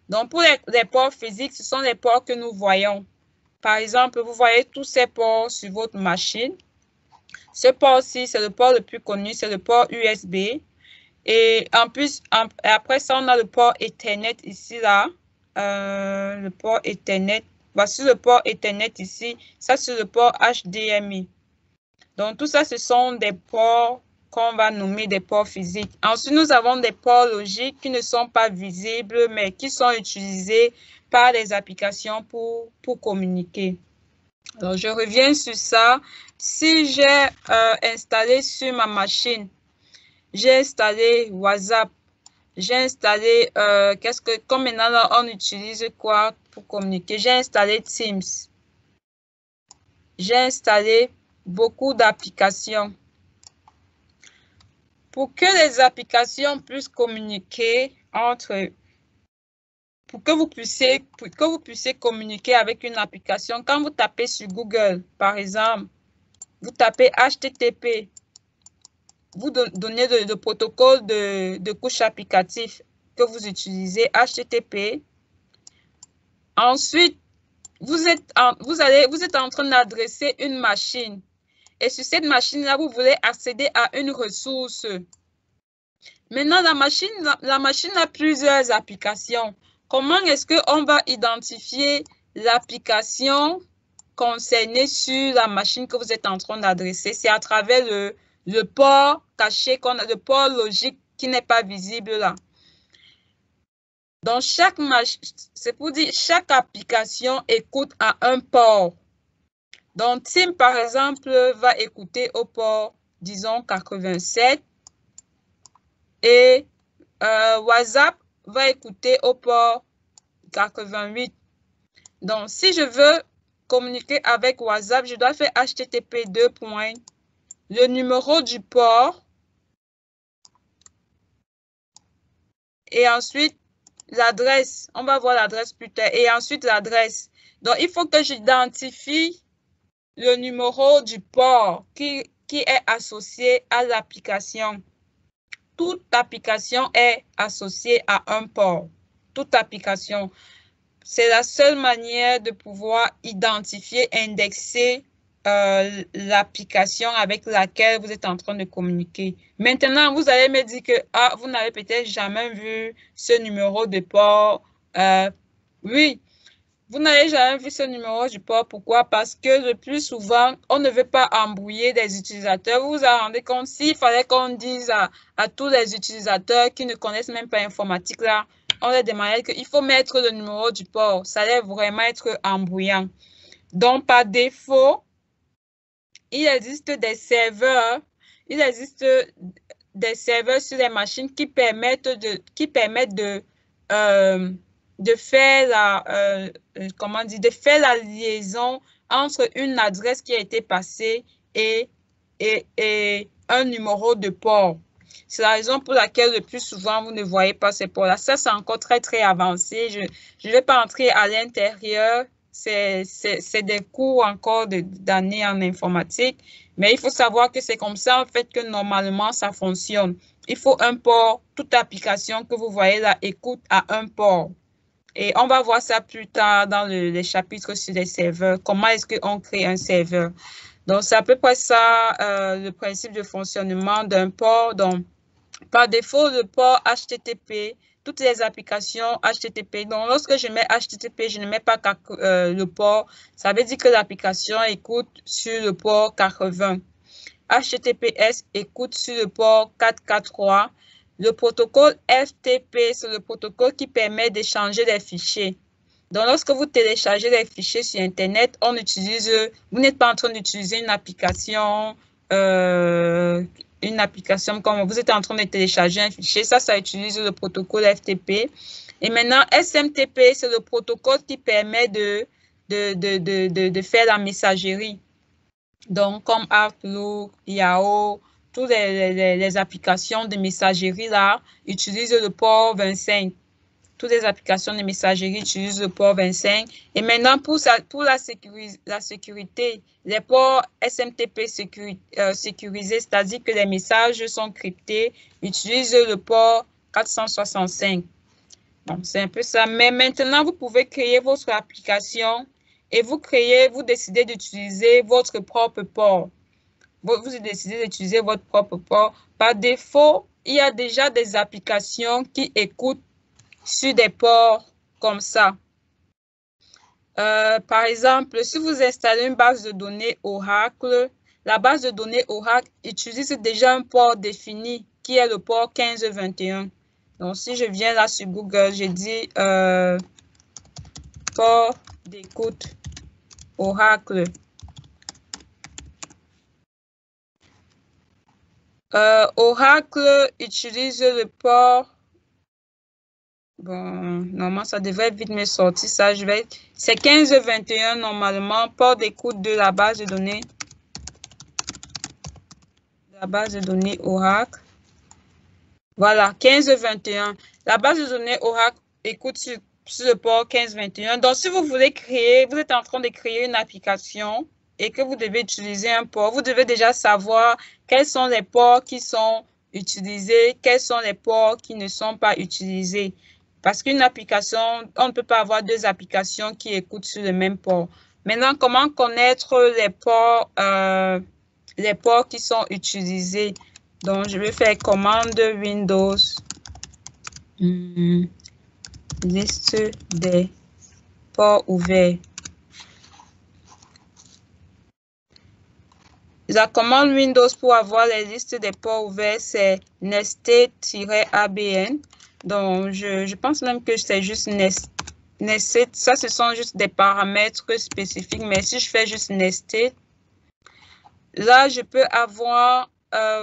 Donc, pour les ports physiques, ce sont les ports que nous voyons. Par exemple, vous voyez tous ces ports sur votre machine. Ce port-ci, c'est le port le plus connu, c'est le port USB. Et en plus, après ça, on a le port Ethernet ici, là. Le port Ethernet. Voici le port Ethernet ici. Ça, c'est le port HDMI. Donc, tout ça, ce sont des ports qu'on va nommer des ports physiques. Ensuite, nous avons des ports logiques qui ne sont pas visibles, mais qui sont utilisés par les applications pour communiquer. Alors, je reviens sur ça. Si j'ai installé sur ma machine, j'ai installé WhatsApp, j'ai installé, comme maintenant, là, on utilise quoi pour communiquer? J'ai installé Teams. J'ai installé beaucoup d'applications. Pour que les applications puissent communiquer entre eux, pour que vous puissiez communiquer avec une application, quand vous tapez sur Google, par exemple, vous tapez HTTP, vous donnez le protocole de couche applicative que vous utilisez, HTTP. Ensuite, vous êtes en train d'adresser une machine. Et sur cette machine-là, vous voulez accéder à une ressource. Maintenant, la machine a plusieurs applications. Comment est-ce qu'on va identifier l'application concernée sur la machine que vous êtes en train d'adresser? C'est à travers le port caché, le port logique qui n'est pas visible là. Donc, c'est pour dire chaque application écoute à un port. Donc, Teams, par exemple, va écouter au port, disons, 87. Et WhatsApp va écouter au port 88. Donc, si je veux communiquer avec WhatsApp, je dois faire HTTP : le numéro du port et ensuite l'adresse. On va voir l'adresse plus tard. Et ensuite l'adresse. Donc, il faut que j'identifie le numéro du port qui est associé à l'application. Toute application est associée à un port. Toute application. C'est la seule manière de pouvoir identifier, indexer l'application avec laquelle vous êtes en train de communiquer. Maintenant, vous allez me dire que vous n'avez peut-être jamais vu ce numéro de port. Oui, vous n'avez jamais vu ce numéro du port. Pourquoi? Parce que le plus souvent, on ne veut pas embrouiller des utilisateurs. Vous vous rendez compte, s'il fallait qu'on dise à tous les utilisateurs qui ne connaissent même pas l'informatique, là, on leur demandait qu'il faut mettre le numéro du port. Ça allait vraiment être embrouillant. Donc, par défaut, il existe des serveurs, sur les machines qui permettent de faire la liaison entre une adresse qui a été passée et un numéro de port. C'est la raison pour laquelle le plus souvent, vous ne voyez pas ces ports-là. Ça, c'est encore très, très avancé. Je ne vais pas entrer à l'intérieur. C'est des cours encore d'années en informatique. Mais il faut savoir que c'est comme ça, en fait, que normalement, ça fonctionne. Il faut un port. Toute application que vous voyez là écoute à un port. Et on va voir ça plus tard dans les chapitres sur les serveurs. Comment est-ce qu'on crée un serveur? Donc, c'est à peu près ça, le principe de fonctionnement d'un port. Donc, par défaut, le port HTTP, toutes les applications HTTP. Donc, lorsque je mets HTTP, je ne mets pas le port. Ça veut dire que l'application écoute sur le port 80. HTTPS écoute sur le port 443. Le protocole FTP, c'est le protocole qui permet d'échanger des fichiers. Donc, lorsque vous téléchargez des fichiers sur Internet, vous n'êtes pas en train d'utiliser une application comme vous êtes en train de télécharger un fichier. Ça utilise le protocole FTP. Et maintenant, SMTP, c'est le protocole qui permet de faire la messagerie. Donc, comme Outlook, Yahoo, toutes les applications de messagerie là utilisent le port 25. Toutes les applications de messagerie utilisent le port 25. Et maintenant, pour la sécurité, les ports SMTP sécurisés, c'est-à-dire que les messages sont cryptés, utilisent le port 465. Donc, c'est un peu ça. Mais maintenant, vous pouvez créer votre application et vous décidez d'utiliser votre propre port. Vous décidez d'utiliser votre propre port. Par défaut, il y a déjà des applications qui écoutent sur des ports comme ça. Par exemple, si vous installez une base de données Oracle, la base de données Oracle utilise déjà un port défini qui est le port 1521. Donc, si je viens là sur Google, j'ai dit port d'écoute Oracle. Oracle utilise le port. Bon, normalement, ça devrait vite me sortir ça. C'est 1521 normalement, port d'écoute de la base de données. La base de données Oracle. Voilà, 1521. La base de données Oracle écoute sur le port 1521. Donc, si vous voulez vous êtes en train de créer une application et que vous devez utiliser un port, vous devez déjà savoir quels sont les ports qui sont utilisés, quels sont les ports qui ne sont pas utilisés. Parce qu'une application, on ne peut pas avoir deux applications qui écoutent sur le même port. Maintenant, comment connaître les ports qui sont utilisés? Donc, je vais faire commande Windows. Liste des ports ouverts. La commande Windows pour avoir les listes des ports ouverts, c'est nested-abn. Donc, je pense même que c'est juste nested. Ça, ce sont juste des paramètres spécifiques. Mais si je fais juste nested, là, je peux avoir,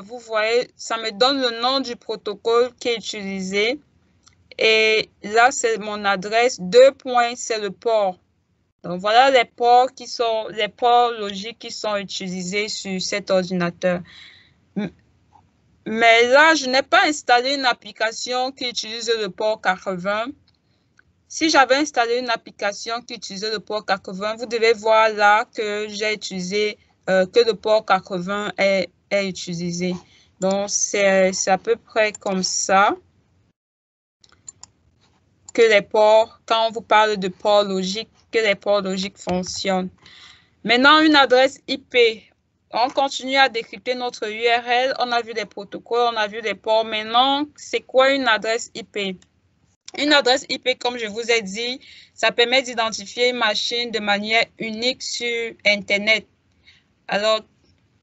vous voyez, ça me donne le nom du protocole qui est utilisé. Et là, c'est mon adresse. 2 points, c'est le port. Donc, voilà les ports logiques qui sont utilisés sur cet ordinateur. Mais là, je n'ai pas installé une application qui utilise le port 80. Si j'avais installé une application qui utilisait le port 80, vous devez voir là que j'ai utilisé, que le port 80 est utilisé. Donc, c'est à peu près comme ça que les ports, quand on vous parle de port logique, que les ports logiques fonctionnent. Maintenant, une adresse IP. On continue à décrypter notre URL. On a vu les protocoles, on a vu les ports. Maintenant, c'est quoi une adresse IP? Une adresse IP, comme je vous ai dit, ça permet d'identifier une machine de manière unique sur Internet. Alors,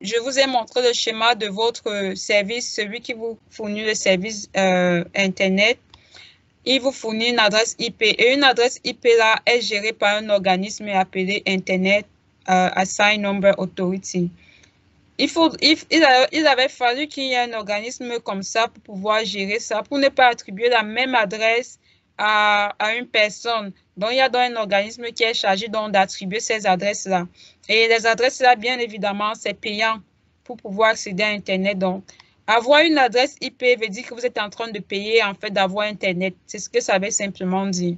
je vous ai montré le schéma de votre service, celui qui vous fournit le service Internet. Il vous fournit une adresse IP. Et une adresse IP là est gérée par un organisme appelé Internet Assigned Number Authority. il avait fallu qu'il y ait un organisme comme ça pour pouvoir gérer ça, pour ne pas attribuer la même adresse à une personne. Donc, il y a donc un organisme qui est chargé d'attribuer ces adresses-là. Et les adresses-là, bien évidemment, c'est payant pour pouvoir accéder à Internet. Donc, avoir une adresse IP veut dire que vous êtes en train de payer, en fait, d'avoir Internet. C'est ce que ça veut simplement dire.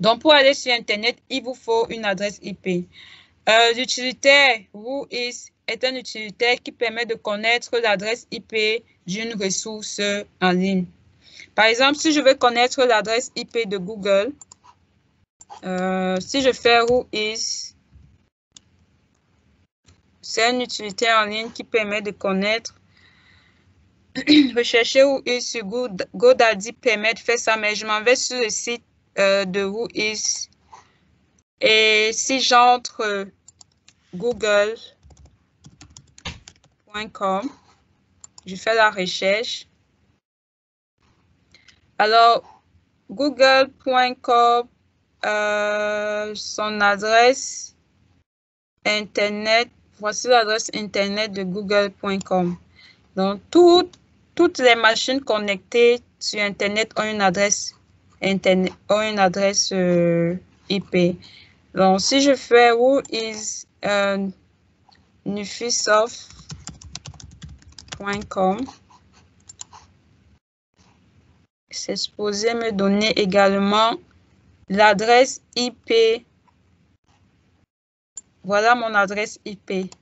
Donc, pour aller sur Internet, il vous faut une adresse IP. L'utilitaire Whois est un utilitaire qui permet de connaître l'adresse IP d'une ressource en ligne. Par exemple, si je veux connaître l'adresse IP de Google, si je fais Whois, c'est un utilitaire en ligne qui permet de connaître. Rechercher Whois sur GoDaddy permet de faire ça, mais je m'en vais sur le site de Whois. Et si j'entre google.com, je fais la recherche. Alors, google.com, son adresse Internet, voici l'adresse Internet de google.com. Donc, toutes les machines connectées sur Internet ont une adresse Internet, ont une adresse IP. Donc, si je fais Whois nufisoft.com, c'est supposé me donner également l'adresse IP. Voilà mon adresse IP.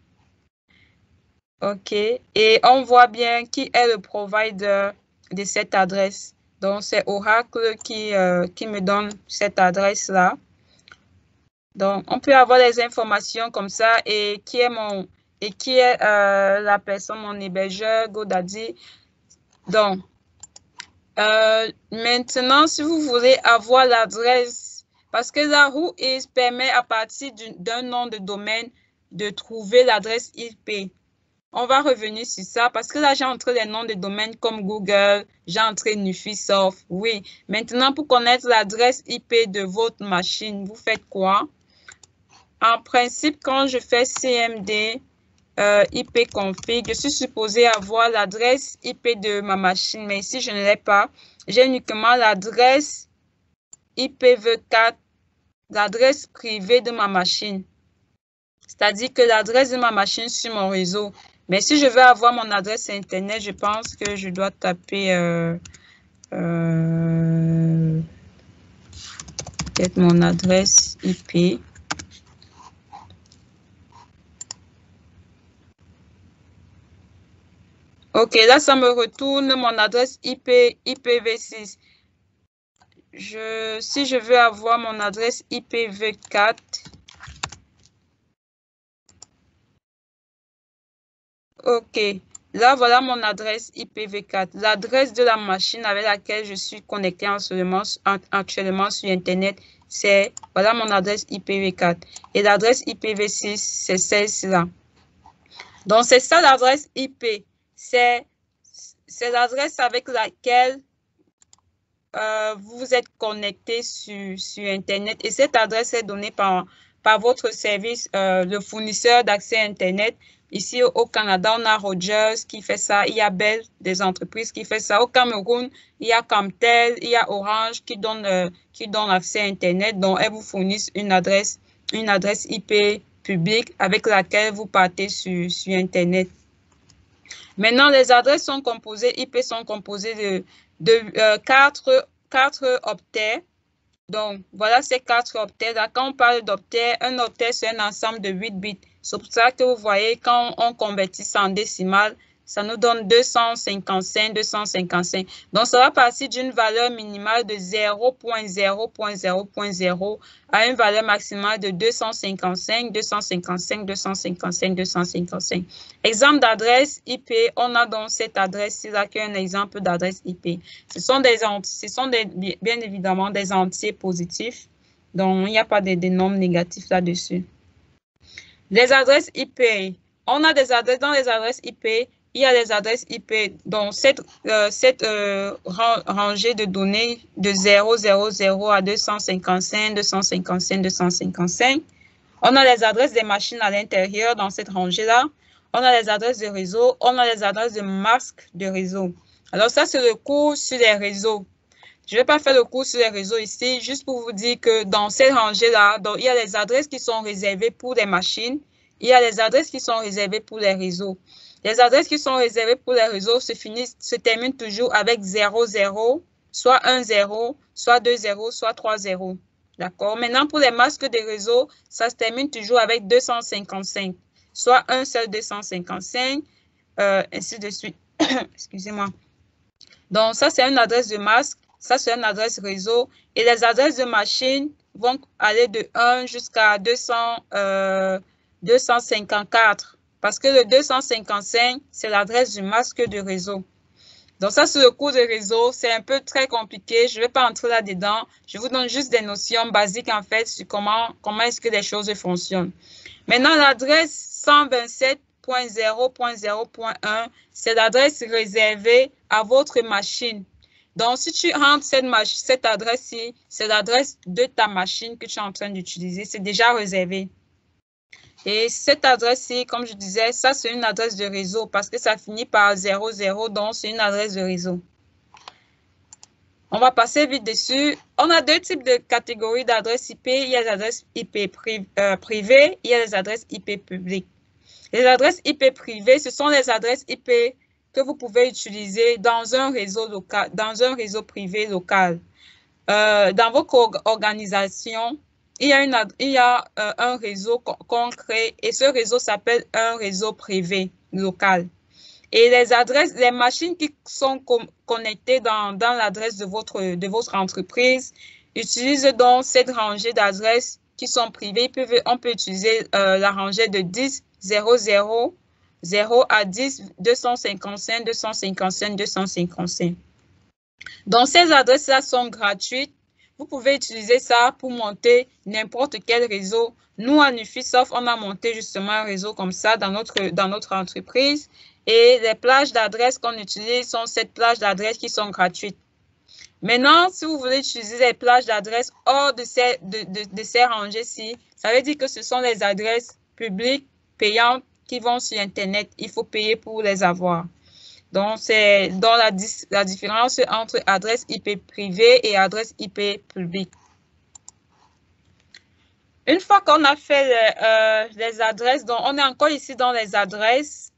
OK. Et on voit bien qui est le provider de cette adresse. Donc, c'est Oracle qui me donne cette adresse-là. Donc, on peut avoir les informations comme ça et qui est la personne, mon hébergeur, GoDaddy. Donc, maintenant, si vous voulez avoir l'adresse, parce que là, Whois permet à partir d'un nom de domaine de trouver l'adresse IP. On va revenir sur ça parce que là, j'ai entré les noms de domaine comme Google, j'ai entré Nufisoft. Oui, maintenant, pour connaître l'adresse IP de votre machine, vous faites quoi? En principe, quand je fais CMD ipconfig, je suis supposé avoir l'adresse IP de ma machine, mais ici, je ne l'ai pas. J'ai uniquement l'adresse IPv4, l'adresse privée de ma machine. C'est-à-dire que l'adresse de ma machine sur mon réseau. Mais si je veux avoir mon adresse Internet, je pense que je dois taper peut-être mon adresse IP. OK, là, ça me retourne mon adresse IP IPv6. Si je veux avoir mon adresse IPv4, OK, là, voilà mon adresse IPv4, l'adresse de la machine avec laquelle je suis connecté actuellement sur Internet, voilà mon adresse IPv4. Et l'adresse IPv6, c'est celle-ci-là. Donc, c'est ça l'adresse IP. C'est l'adresse avec laquelle vous êtes connecté sur Internet. Et cette adresse est donnée par votre service, le fournisseur d'accès Internet. Ici, au Canada, on a Rogers qui fait ça. Il y a Bell, des entreprises qui fait ça. Au Cameroun, il y a Camtel, il y a Orange qui donne accès à Internet. Donc, elles vous fournissent une adresse IP publique avec laquelle vous partez sur Internet. Maintenant, les adresses sont composées, IP sont composées de 4 octets. Donc, voilà ces 4 octets. Là, quand on parle d'octets, un octet, c'est un ensemble de 8 bits. C'est pour ça que vous voyez, quand on convertit ça en décimale, ça nous donne 255. Donc, ça va partir d'une valeur minimale de 0.0.0.0 à une valeur maximale de 255. Exemple d'adresse IP, on a donc cette adresse-là qui est un exemple d'adresse IP. Ce sont bien évidemment des entiers positifs. Donc, il n'y a pas de nombres négatifs là-dessus. Les adresses IP, on a des adresses dans les adresses IP. Il y a les adresses IP, donc cette rangée de données de 000 à 255. On a les adresses des machines à l'intérieur dans cette rangée-là. on a les adresses de réseau, on a les adresses de masques de réseau. Alors ça, c'est le cours sur les réseaux. Je ne vais pas faire le cours sur les réseaux ici, juste pour vous dire que dans cette rangée-là, il y a les adresses qui sont réservées pour les machines, il y a les adresses qui sont réservées pour les réseaux. Les adresses qui sont réservées pour les réseaux se terminent toujours avec 00, soit 10, soit 20, soit 30. D'accord? Maintenant, pour les masques de réseau, ça se termine toujours avec 255, soit un seul 255, ainsi de suite. Excusez-moi. Donc, ça, c'est une adresse de masque. Ça, c'est une adresse réseau. Et les adresses de machine vont aller de 1 jusqu'à 254. Parce que le 255, c'est l'adresse du masque de réseau. Donc, ça, c'est le cours de réseau. C'est un peu très compliqué. Je ne vais pas entrer là-dedans. Je vous donne juste des notions basiques, en fait, sur comment est-ce que les choses fonctionnent. Maintenant, l'adresse 127.0.0.1, c'est l'adresse réservée à votre machine. Donc, si tu rentres cette adresse-ci, c'est l'adresse de ta machine que tu es en train d'utiliser. C'est déjà réservé. Et cette adresse-ci, comme je disais, ça, c'est une adresse de réseau parce que ça finit par 00, donc c'est une adresse de réseau. On va passer vite dessus. On a deux types de catégories d'adresses IP. Il y a les adresses IP privées, il y a les adresses IP publiques. Les adresses IP privées, ce sont les adresses IP que vous pouvez utiliser dans un réseau local, dans un réseau privé local. Dans votre organisation, il y a un réseau qu'on crée et ce réseau s'appelle un réseau privé local. Et les machines qui sont connectées dans l'adresse de votre entreprise utilisent donc cette rangée d'adresses qui sont privées. On peut utiliser la rangée de 10, 0, 0, 0 à 10, 255, 255, 255. Donc, ces adresses-là sont gratuites. Vous pouvez utiliser ça pour monter n'importe quel réseau. Nous, à Nufisoft, on a monté justement un réseau comme ça dans notre entreprise. Et les plages d'adresses qu'on utilise sont ces plages d'adresses qui sont gratuites. Maintenant, si vous voulez utiliser les plages d'adresses hors de ces rangées-ci, ça veut dire que ce sont les adresses publiques payantes qui vont sur Internet. Il faut payer pour les avoir. Donc, c'est dans la différence entre adresse IP privée et adresse IP publique. Une fois qu'on a fait les adresses, donc on est encore ici dans les adresses.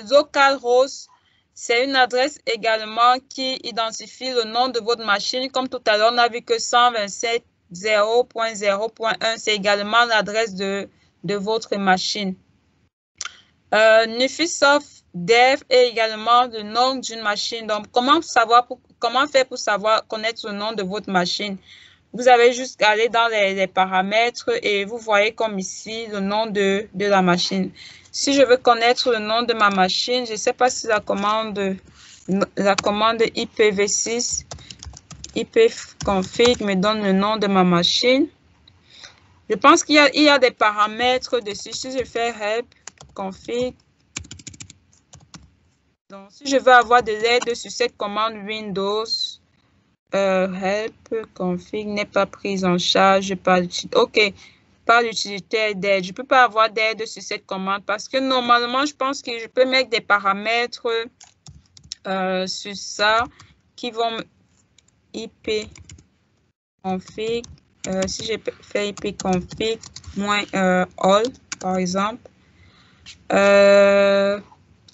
Localhost, c'est une adresse également qui identifie le nom de votre machine. Comme tout à l'heure, on a vu que 127.0.0.1, c'est également l'adresse de votre machine. Nufisoft Dev est également le nom d'une machine. Donc, comment faire pour connaître le nom de votre machine? Vous avez juste à aller dans les paramètres et vous voyez comme ici le nom de la machine. Si je veux connaître le nom de ma machine, je ne sais pas si la commande IPv6 ipconfig me donne le nom de ma machine. Je pense qu'il y a des paramètres dessus. Si je fais help config, donc si je veux avoir de l'aide sur cette commande Windows, help config n'est pas prise en charge par l'utilitaire d'aide. Je ne peux pas avoir d'aide sur cette commande parce que normalement, je pense que je peux mettre des paramètres sur ça qui vont IP config. Si je fais IP config -all par exemple.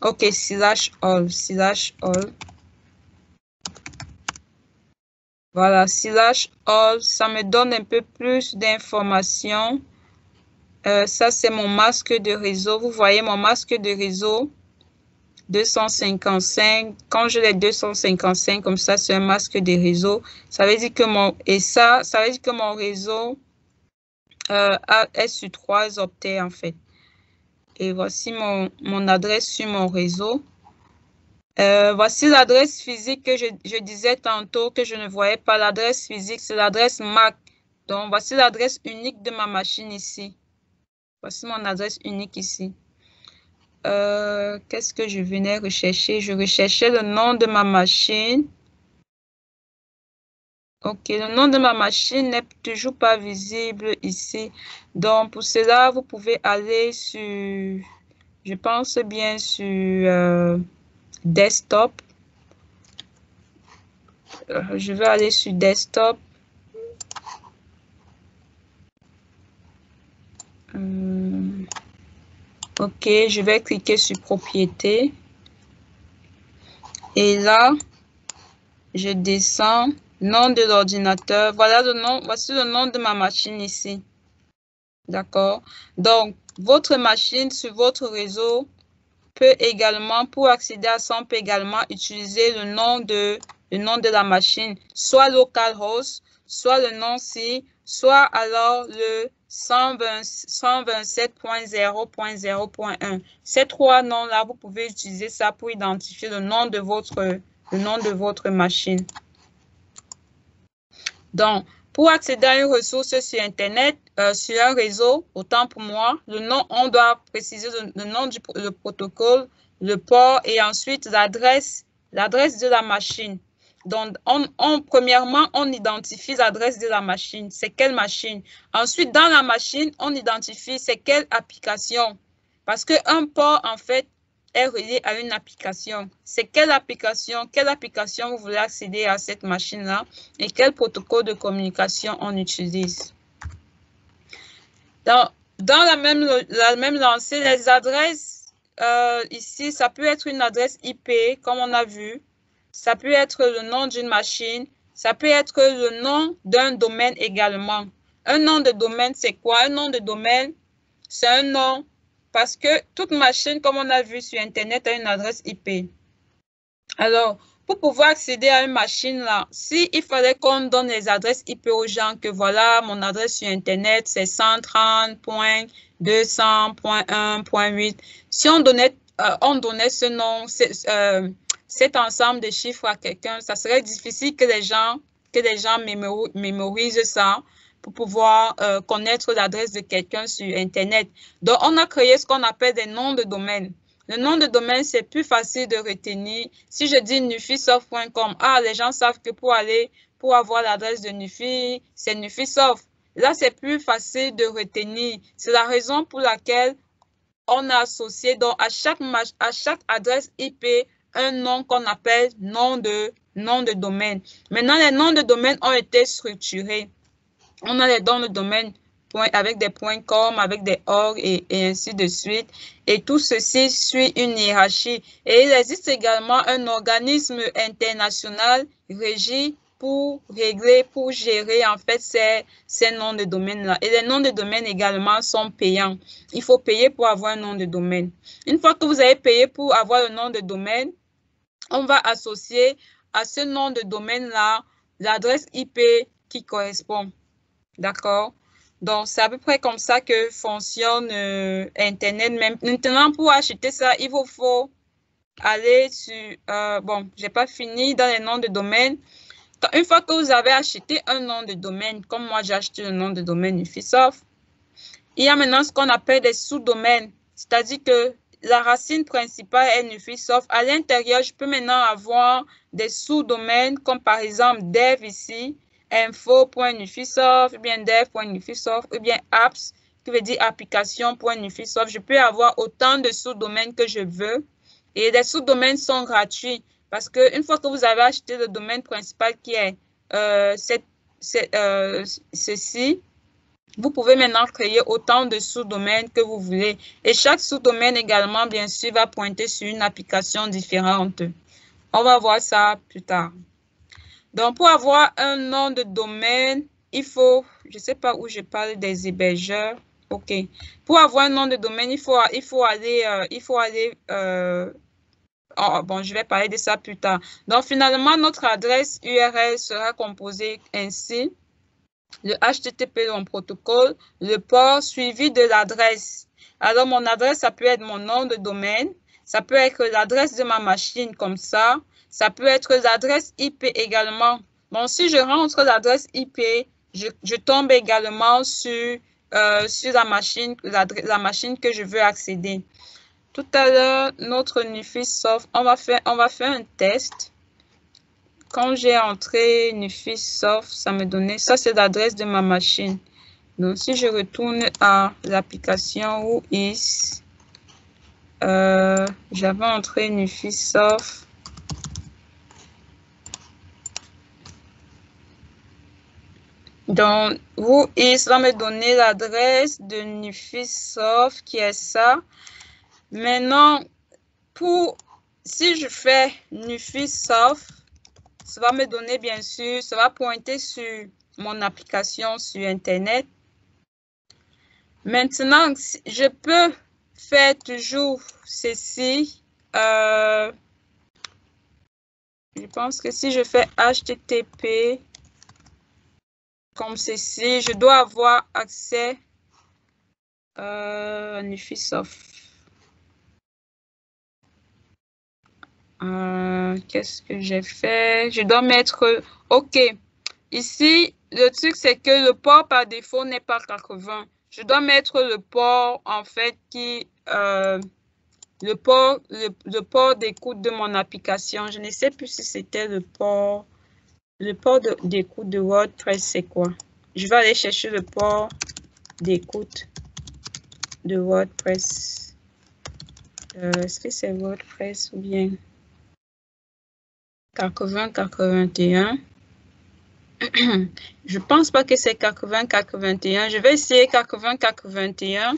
OK, /all. Voilà, /all, ça me donne un peu plus d'informations. Ça, c'est mon masque de réseau. Vous voyez mon masque de réseau 255. Quand je l'ai 255, comme ça, c'est un masque de réseau. Ça veut dire que ça veut dire que mon réseau est sur 3 octets, en fait. Et voici mon adresse sur mon réseau. Voici l'adresse physique que je disais tantôt que je ne voyais pas. L'adresse physique, c'est l'adresse MAC. Donc, voici l'adresse unique de ma machine ici. Voici mon adresse unique ici. Qu'est-ce que je venais rechercher? Je recherchais le nom de ma machine. OK, le nom de ma machine n'est toujours pas visible ici. Donc, pour cela, vous pouvez aller sur Je pense bien sur desktop. Je vais aller sur desktop. Ok, je vais cliquer sur propriété. Et là, je descends, nom de l'ordinateur. Voilà le nom, voici le nom de ma machine ici. D'accord? Donc, votre machine sur votre réseau peut également, pour accéder à ça, on peut également utiliser le nom de la machine, soit localhost, soit le nom ci, soit alors le 127.0.0.1. Ces trois noms-là, vous pouvez utiliser ça pour identifier le nom de votre machine. Donc, pour accéder à une ressource sur Internet, sur un réseau, autant pour moi, le nom, on doit préciser le nom du protocole, le port et ensuite l'adresse de la machine. Donc, premièrement, on identifie l'adresse de la machine. C'est quelle machine? Ensuite, dans la machine, on identifie c'est quelle application. Parce qu'un port, en fait, est relié à une application. C'est quelle application vous voulez accéder à cette machine-là et quel protocole de communication on utilise. Dans la même lancée, les adresses, ici, ça peut être une adresse IP, comme on a vu. Ça peut être le nom d'une machine. Ça peut être le nom d'un domaine également. Un nom de domaine, c'est quoi? Un nom de domaine, c'est un nom parce que toute machine, comme on a vu sur Internet, a une adresse IP. Alors, pour pouvoir accéder à une machine là, si il fallait qu'on donne les adresses IP aux gens, que voilà, mon adresse sur Internet, c'est 130.200.1.8. Si on donnait ce nom, cet ensemble de chiffres à quelqu'un, ça serait difficile que les gens mémorisent ça pour pouvoir connaître l'adresse de quelqu'un sur Internet. Donc, on a créé ce qu'on appelle des noms de domaine. Le nom de domaine, c'est plus facile de retenir. Si je dis nufisoft.com, les gens savent que pour avoir l'adresse de Nufi, c'est Nufisoft. Là, c'est plus facile de retenir. C'est la raison pour laquelle on a associé donc à chaque adresse IP un nom qu'on appelle nom de domaine. Maintenant, les noms de domaine ont été structurés. On a les noms de domaine avec des .com, avec des .org et ainsi de suite. Et tout ceci suit une hiérarchie. Et il existe également un organisme international régi pour gérer en fait ces noms de domaine-là. Et les noms de domaine également sont payants. Il faut payer pour avoir un nom de domaine. Une fois que vous avez payé pour avoir le nom de domaine, on va associer à ce nom de domaine-là l'adresse IP qui correspond. D'accord? Donc, c'est à peu près comme ça que fonctionne Internet. Maintenant, pour acheter ça, il vous faut aller sur... bon, je n'ai pas fini dans les noms de domaine. Une fois que vous avez acheté un nom de domaine, comme moi, j'ai acheté le nom de domaine Nufisoft, il y a maintenant ce qu'on appelle des sous-domaines. C'est-à-dire que la racine principale est Nufisoft. À l'intérieur, je peux maintenant avoir des sous-domaines, comme par exemple dev ici, info.nufisoft, ou bien dev.nufisoft, ou bien apps, qui veut dire application.nufisoft. Je peux avoir autant de sous-domaines que je veux. Et les sous-domaines sont gratuits parce qu'une fois que vous avez acheté le domaine principal qui est ceci, vous pouvez maintenant créer autant de sous-domaines que vous voulez. Et chaque sous-domaine également, bien sûr, va pointer sur une application différente. On va voir ça plus tard. Donc, pour avoir un nom de domaine, il faut, je ne sais pas où je parle des hébergeurs. OK. Pour avoir un nom de domaine, il faut aller, bon, je vais parler de ça plus tard. Donc, finalement, notre adresse URL sera composée ainsi. Le HTTP, mon protocole, le port suivi de l'adresse. Alors, mon adresse, ça peut être mon nom de domaine. Ça peut être l'adresse de ma machine comme ça. Ça peut être l'adresse IP également. Bon, si je rentre l'adresse IP, je tombe également sur la machine que je veux accéder. Tout à l'heure, notre Nufisoft, on va faire un test. Quand j'ai entré Nufisoft, ça me donnait, ça c'est l'adresse de ma machine. Donc, si je retourne à l'application où is, j'avais entré Nufisoft. Donc, ça va me donner l'adresse de Nufisoft qui est ça. Maintenant, si je fais Nufisoft, ça va me donner bien sûr, ça va pointer sur mon application sur Internet. Maintenant, je peux faire toujours ceci. Je pense que si je fais HTTP comme ceci, je dois avoir accès à Nufisoft. Qu'est-ce que j'ai fait? Je dois mettre... OK. Ici, le truc, c'est que le port par défaut n'est pas 80. Je dois mettre le port, en fait, qui... le port d'écoute de mon application. Je ne sais plus si c'était le port d'écoute de WordPress, c'est quoi? Je vais aller chercher le port d'écoute de WordPress. Est-ce que c'est WordPress ou bien 80-81? Je pense pas que c'est 80-81. Je vais essayer 80-81.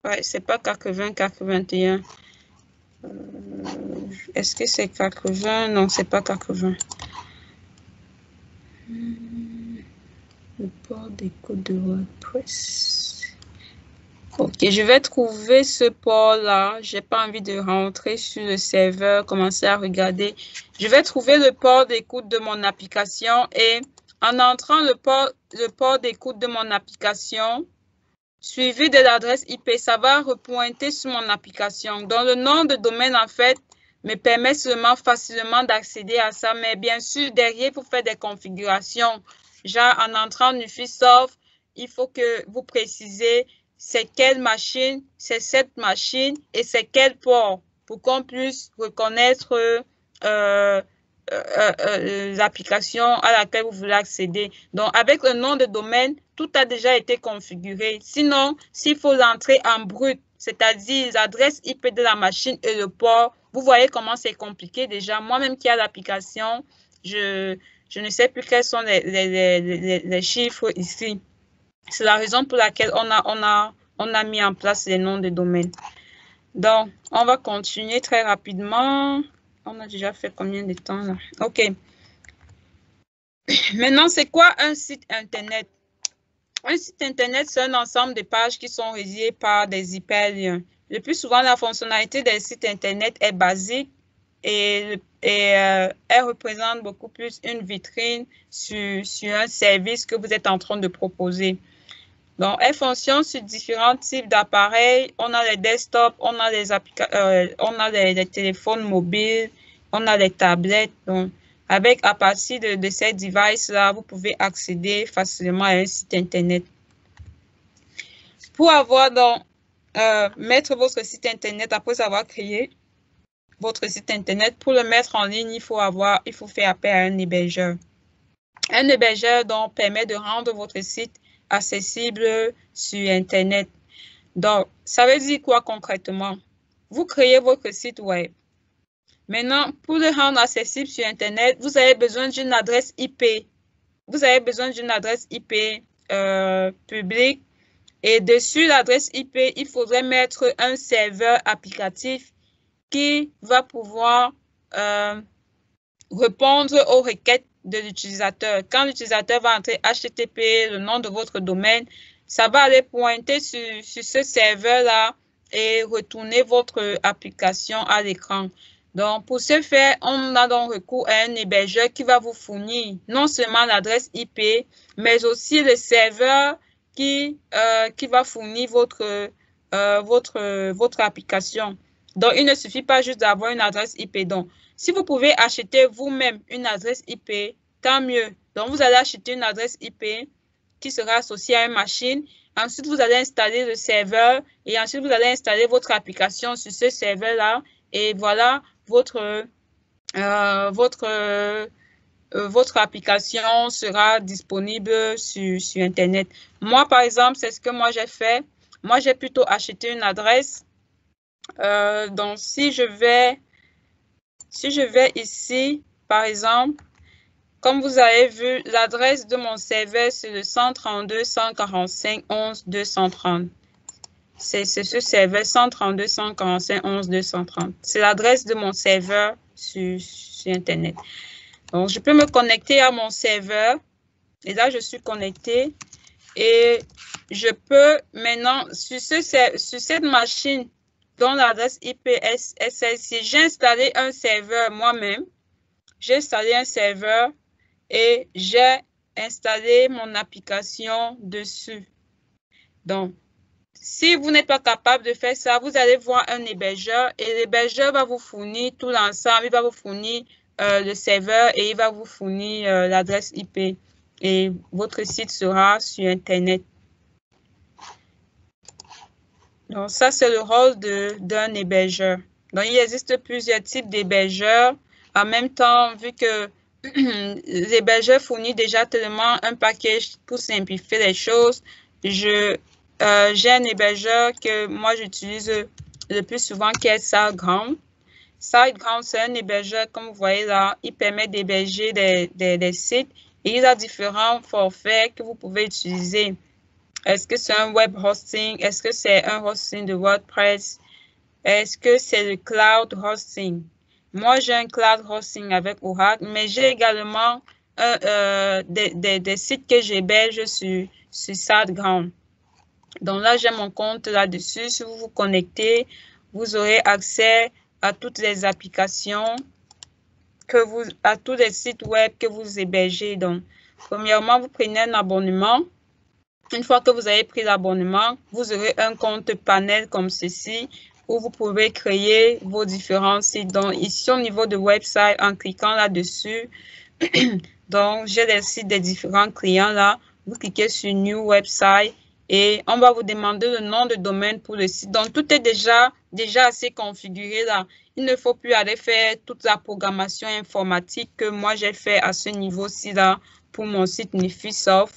Ouais, c'est pas 80-81. Est-ce que c'est 80? Non, c'est pas 80. Le port d'écoute de WordPress. Ok, je vais trouver ce port-là. J'ai pas envie de rentrer sur le serveur, commencer à regarder. Je vais trouver le port d'écoute de mon application et en entrant le port d'écoute de mon application, suivi de l'adresse IP, ça va repointer sur mon application. Donc, le nom de domaine, en fait, me permet seulement facilement d'accéder à ça. Mais bien sûr, derrière, pour faire des configurations, genre en entrant Nufisoft, il faut que vous précisez c'est quelle machine, c'est cette machine et c'est quel port pour qu'on puisse reconnaître l'application à laquelle vous voulez accéder. Donc, avec le nom de domaine, tout a déjà été configuré. Sinon, s'il faut l'entrer en brut, c'est-à-dire l'adresse IP de la machine et le port, vous voyez comment c'est compliqué déjà. Moi-même qui ai l'application, je ne sais plus quels sont les chiffres ici. C'est la raison pour laquelle on a mis en place les noms de domaine. Donc, on va continuer très rapidement. On a déjà fait combien de temps là? OK. Maintenant, c'est quoi un site Internet? Un site Internet, c'est un ensemble de pages qui sont reliées par des hyperliens. Le plus souvent, la fonctionnalité des sites Internet est basique et elle représente beaucoup plus une vitrine sur un service que vous êtes en train de proposer. Donc, elle fonctionne sur différents types d'appareils. On a les desktops, on a les téléphones mobiles, on a les tablettes. Donc, à partir de ces devices-là, vous pouvez accéder facilement à un site Internet. Pour mettre votre site Internet après avoir créé votre site Internet, pour le mettre en ligne, il faut faire appel à un hébergeur. Un hébergeur donc permet de rendre votre site accessible sur Internet. Donc, ça veut dire quoi concrètement? Vous créez votre site web. Maintenant, pour le rendre accessible sur Internet, vous avez besoin d'une adresse IP. Vous avez besoin d'une adresse IP publique. Et dessus l'adresse IP, il faudrait mettre un serveur applicatif qui va pouvoir répondre aux requêtes de l'utilisateur. Quand l'utilisateur va entrer HTTP, le nom de votre domaine, ça va aller pointer sur ce serveur-là et retourner votre application à l'écran. Donc, pour ce faire, on a donc recours à un hébergeur qui va vous fournir non seulement l'adresse IP, mais aussi le serveur qui va fournir votre application. Donc, il ne suffit pas juste d'avoir une adresse IP. Donc, si vous pouvez acheter vous-même une adresse IP, tant mieux. Donc, vous allez acheter une adresse IP qui sera associée à une machine. Ensuite, vous allez installer le serveur et ensuite, vous allez installer votre application sur ce serveur-là. Et voilà, votre votre application sera disponible sur Internet. Moi, par exemple, c'est ce que moi j'ai fait. Moi, j'ai plutôt acheté une adresse. Donc, si je vais ici, par exemple, comme vous avez vu, l'adresse de mon serveur, c'est le 132.145.11.230. C'est ce serveur 132.145.11.230. C'est l'adresse de mon serveur sur Internet. Donc, je peux me connecter à mon serveur. Et là, je suis connectée. Et je peux maintenant, sur cette machine dont l'adresse IP est celle-ci, j'ai installé un serveur moi-même. J'ai installé un serveur et j'ai installé mon application dessus. Donc, si vous n'êtes pas capable de faire ça, vous allez voir un hébergeur et l'hébergeur va vous fournir tout l'ensemble. Il va vous fournir le serveur et il va vous fournir l'adresse IP et votre site sera sur Internet. Donc, ça, c'est le rôle d'un hébergeur. Donc, il existe plusieurs types d'hébergeurs. En même temps, vu que l'hébergeur fournit déjà tellement un package pour simplifier les choses, j'ai un hébergeur que moi, j'utilise le plus souvent qui est SiteGround. SiteGround, c'est un hébergeur, comme vous voyez là, il permet d'héberger des sites et il a différents forfaits que vous pouvez utiliser. Est-ce que c'est un web hosting? Est-ce que c'est un hosting de WordPress? Est-ce que c'est le cloud hosting? Moi, j'ai un cloud hosting avec Oracle, mais j'ai également des sites que j'héberge sur SiteGround. Donc là, j'ai mon compte là-dessus. Si vous vous connectez, vous aurez accès à toutes les applications, à tous les sites web que vous hébergez. Donc, premièrement, vous prenez un abonnement. Une fois que vous avez pris l'abonnement, vous aurez un compte panel comme ceci où vous pouvez créer vos différents sites. Donc, ici, au niveau de website, en cliquant là-dessus, donc, j'ai les sites des différents clients là. Vous cliquez sur New Website et on va vous demander le nom de domaine pour le site. Donc, tout est déjà assez configuré là. Il ne faut plus aller faire toute la programmation informatique que moi, j'ai fait à ce niveau-ci là pour mon site Nifisoft.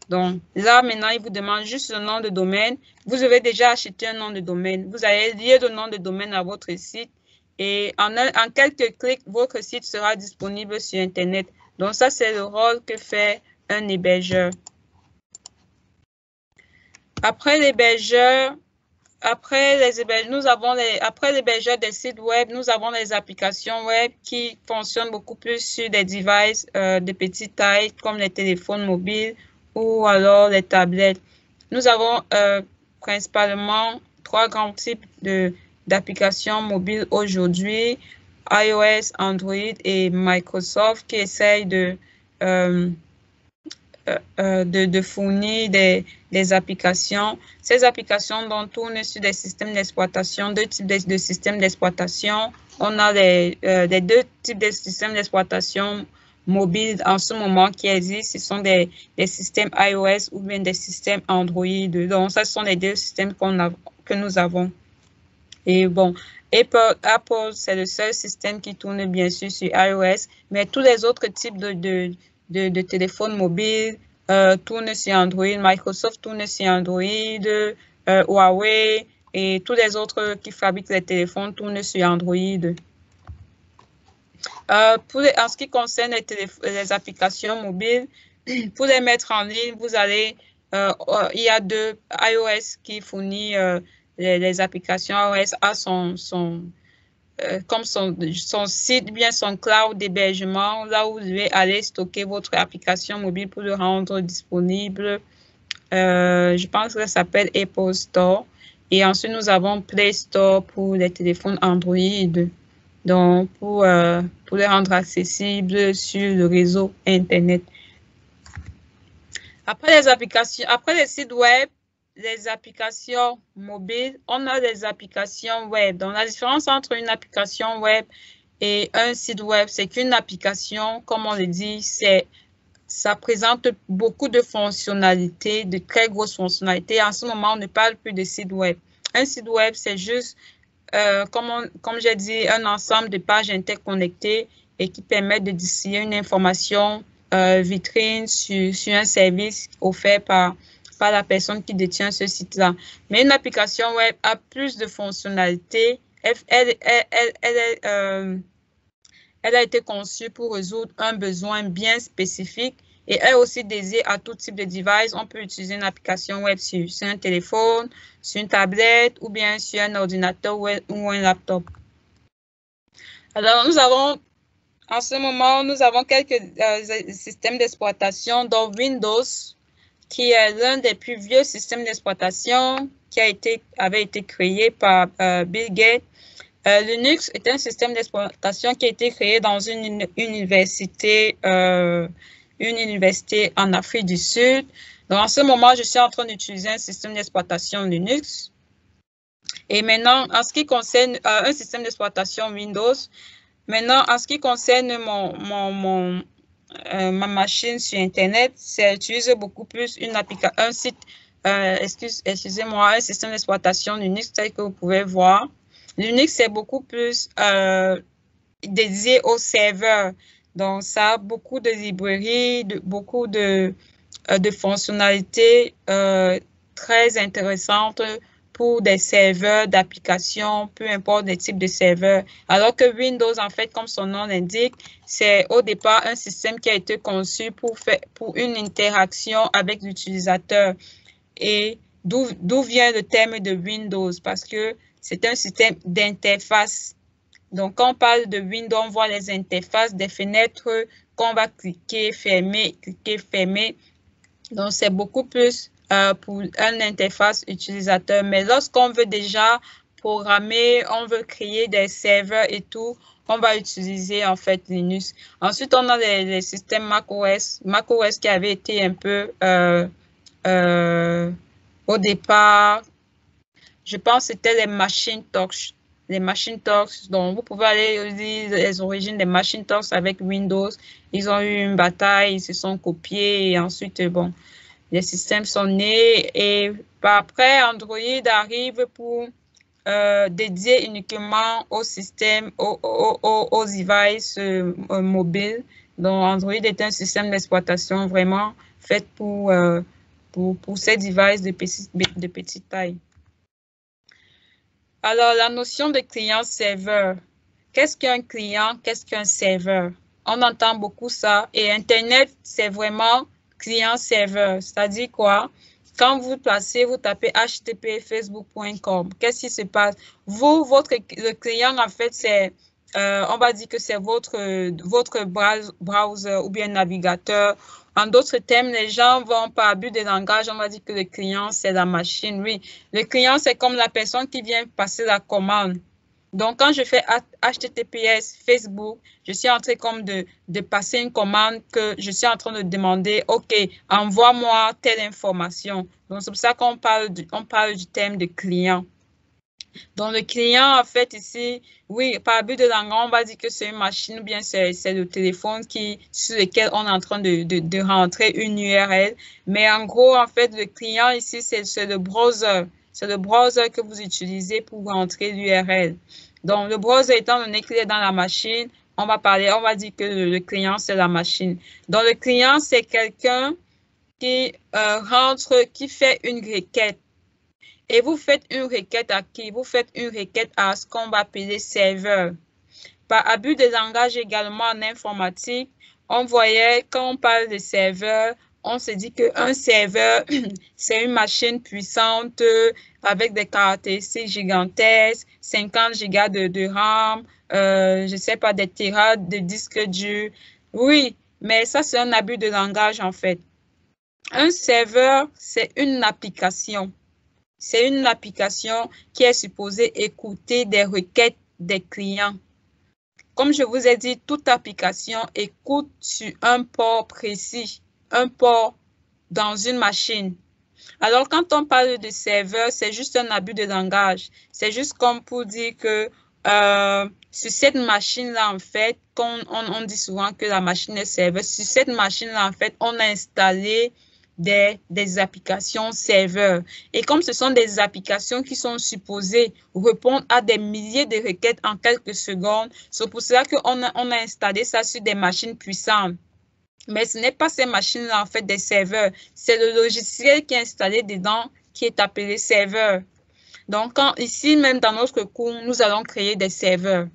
Donc, là, maintenant, il vous demande juste le nom de domaine. Vous avez déjà acheté un nom de domaine. Vous allez lier le nom de domaine à votre site et en quelques clics, votre site sera disponible sur Internet. Donc, ça, c'est le rôle que fait un hébergeur. Après l'hébergeur, après l'hébergeur des sites web, nous avons les applications web qui fonctionnent beaucoup plus sur des devices de petite taille comme les téléphones mobiles ou alors les tablettes. Nous avons principalement trois grands types d'applications mobiles aujourd'hui, iOS, Android et Microsoft qui essayent de fournir des applications. Ces applications dont tournent sur des systèmes d'exploitation, deux types de systèmes d'exploitation. On a les deux types de systèmes d'exploitation mobiles en ce moment qui existent. Ce sont des systèmes iOS ou bien des systèmes Android. Donc, ce sont les deux systèmes que nous avons. Et bon, Apple, c'est le seul système qui tourne bien sûr sur iOS, mais tous les autres types de téléphones mobiles tournent sur Android. Microsoft tourne sur Android, Huawei et tous les autres qui fabriquent les téléphones tournent sur Android. En ce qui concerne les applications mobiles, pour les mettre en ligne, il y a iOS qui fournit les applications iOS à comme son site, bien son cloud d'hébergement, là où vous devez aller stocker votre application mobile pour le rendre disponible. Je pense que ça s'appelle Apple Store. Et ensuite, nous avons Play Store pour les téléphones Android. Donc, pour les rendre accessibles sur le réseau Internet. Après les sites web, les applications mobiles, on a des applications web. Donc, la différence entre une application web et un site web, c'est qu'une application, comme on le dit, ça présente beaucoup de fonctionnalités, de très grosses fonctionnalités. En ce moment, on ne parle plus de site web. Un site web, c'est juste comme j'ai dit, un ensemble de pages interconnectées et qui permettent de distiller une information vitrine sur un service offert par la personne qui détient ce site-là. Mais une application web a plus de fonctionnalités. Elle a été conçue pour résoudre un besoin bien spécifique et est aussi dédiée à tout type de device. On peut utiliser une application web sur un téléphone, sur une tablette ou bien sur un ordinateur ou un laptop. Alors, en ce moment, nous avons quelques systèmes d'exploitation, dont Windows, qui est l'un des plus vieux systèmes d'exploitation qui avait été créé par Bill Gates. Linux est un système d'exploitation qui a été créé dans une université en Afrique du Sud. Donc, en ce moment, je suis en train d'utiliser un système d'exploitation Linux. Et maintenant, en ce qui concerne un système d'exploitation Windows, maintenant, en ce qui concerne ma machine sur Internet, j'utilise beaucoup plus un site, excusez-moi, un système d'exploitation Linux tel que vous pouvez voir. Linux est beaucoup plus dédié au serveur. Donc, ça a beaucoup de librairies, beaucoup de fonctionnalités très intéressantes pour des serveurs d'applications, peu importe les types de serveurs. Alors que Windows, en fait, comme son nom l'indique, c'est au départ un système qui a été conçu pour une interaction avec l'utilisateur. Et d'où vient le terme de Windows? Parce que c'est un système d'interface. Donc, quand on parle de Windows, on voit les interfaces des fenêtres qu'on va cliquer, fermer. Donc, c'est beaucoup plus pour une interface utilisateur. Mais lorsqu'on veut déjà programmer, on veut créer des serveurs et tout, on va utiliser en fait Linux. Ensuite, on a les systèmes macOS. macOS qui avait été un peu au départ, je pense que c'était les Macintosh. Les Macintosh, donc vous pouvez aller lire les origines des Macintosh avec Windows. Ils ont eu une bataille, ils se sont copiés et ensuite, bon, les systèmes sont nés. Et après, Android arrive pour dédier uniquement au système, aux devices mobiles. Donc, Android est un système d'exploitation vraiment fait pour ces devices de petite taille. Alors, la notion de client-serveur. Qu'est-ce qu'un client? Qu'est-ce qu'un serveur? On entend beaucoup ça. Et Internet, c'est vraiment client-serveur. C'est-à-dire quoi? Quand vous tapez http facebook.com, qu'est-ce qui se passe? Le client, en fait, c'est, on va dire que c'est votre browser ou bien navigateur. En d'autres termes, les gens vont par abus de langage, on va dire que le client, c'est la machine. Oui, le client, c'est comme la personne qui vient passer la commande. Donc, quand je fais HTTPS Facebook, je suis en train comme de passer une commande que je suis en train de demander, OK, envoie-moi telle information. Donc, c'est pour ça qu'on parle du terme de client. Donc, le client, en fait, ici, oui, par abus de langage, on va dire que c'est une machine ou bien c'est le téléphone sur lequel on est en train de rentrer une URL. Mais en gros, en fait, le client ici, c'est le browser. C'est le browser que vous utilisez pour rentrer l'URL. Donc, le browser étant donné qu'il est dans la machine, on va dire que le client, c'est la machine. Donc, le client, c'est quelqu'un qui qui fait une requête. Et vous faites une requête à qui? Vous faites une requête à ce qu'on va appeler serveur. Par abus de langage également en informatique, on voyait, quand on parle de serveur, on se dit qu'un serveur, c'est une machine puissante avec des caractéristiques gigantesques, 50 gigas de RAM, je ne sais pas, des téras de disque dur. Oui, mais ça, c'est un abus de langage en fait. Un serveur, c'est une application. C'est une application qui est supposée écouter des requêtes des clients. Comme je vous ai dit, toute application écoute sur un port précis, un port dans une machine. Alors, quand on parle de serveur, c'est juste un abus de langage. C'est juste comme pour dire que sur cette machine-là, en fait, on dit souvent que la machine est serveur. Sur cette machine-là, en fait, on a installé des applications serveurs. Et comme ce sont des applications qui sont supposées répondre à des milliers de requêtes en quelques secondes, c'est pour cela qu'on a installé ça sur des machines puissantes. Mais ce n'est pas ces machines-là, en fait, des serveurs. C'est le logiciel qui est installé dedans qui est appelé serveur. Donc, ici, même dans notre cours, nous allons créer des serveurs.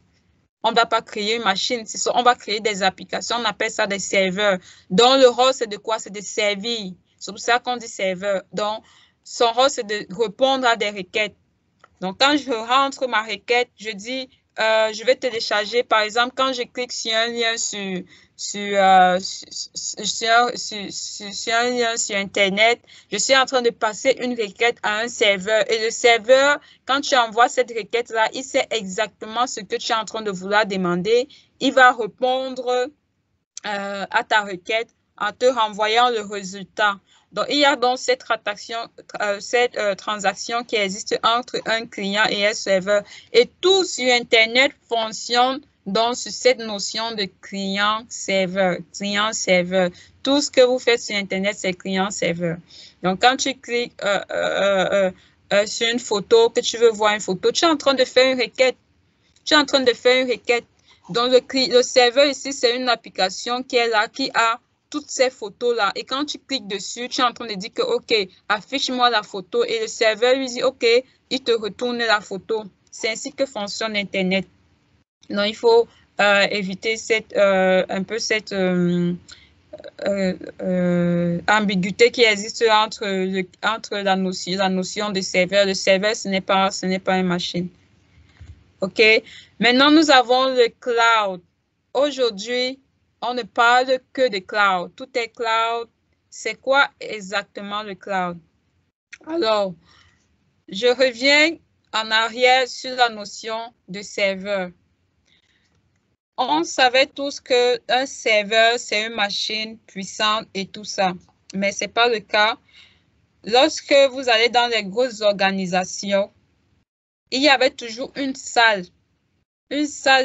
On ne va pas créer une machine, on va créer des applications, on appelle ça des serveurs. Donc, le rôle, c'est de quoi? C'est de servir. C'est pour ça qu'on dit serveur. Donc, son rôle, c'est de répondre à des requêtes. Donc, quand je rentre ma requête, je dis, je vais télécharger, par exemple, quand je clique sur un lien sur Internet, je suis en train de passer une requête à un serveur. Et le serveur, quand tu envoies cette requête-là, il sait exactement ce que tu es en train de vouloir demander. Il va répondre à ta requête en te renvoyant le résultat. Donc, il y a donc cette transaction qui existe entre un client et un serveur. Et tout sur Internet fonctionne donc sur cette notion de client-serveur. Client-serveur. Tout ce que vous faites sur Internet, c'est client-serveur. Donc, quand tu cliques sur une photo, que tu veux voir une photo, tu es en train de faire une requête. Tu es en train de faire une requête. Donc, le serveur ici, c'est une application qui est là, qui a toutes ces photos-là. Et quand tu cliques dessus, tu es en train de dire que, OK, affiche-moi la photo. Et le serveur lui dit, OK, il te retourne la photo. C'est ainsi que fonctionne Internet. Donc, il faut éviter un peu cette ambiguïté qui existe entre la notion de serveur. Le serveur, ce n'est pas une machine. OK? Maintenant, nous avons le cloud. Aujourd'hui, on ne parle que de cloud. Tout est cloud. C'est quoi exactement le cloud? Alors, je reviens en arrière sur la notion de serveur. On savait tous qu'un serveur, c'est une machine puissante et tout ça. Mais ce n'est pas le cas. Lorsque vous allez dans les grosses organisations, il y avait toujours une salle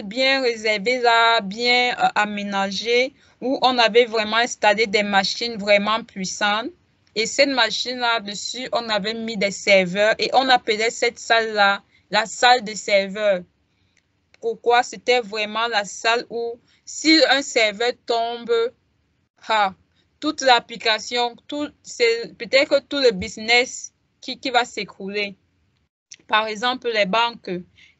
bien réservée là, bien aménagée, où on avait vraiment installé des machines vraiment puissantes. Et cette machine-là, dessus, on avait mis des serveurs et on appelait cette salle-là la salle des serveurs. Pourquoi? C'était vraiment la salle où, si un serveur tombe, toute l'application, peut-être que tout le business qui va s'écrouler. Par exemple, les banques.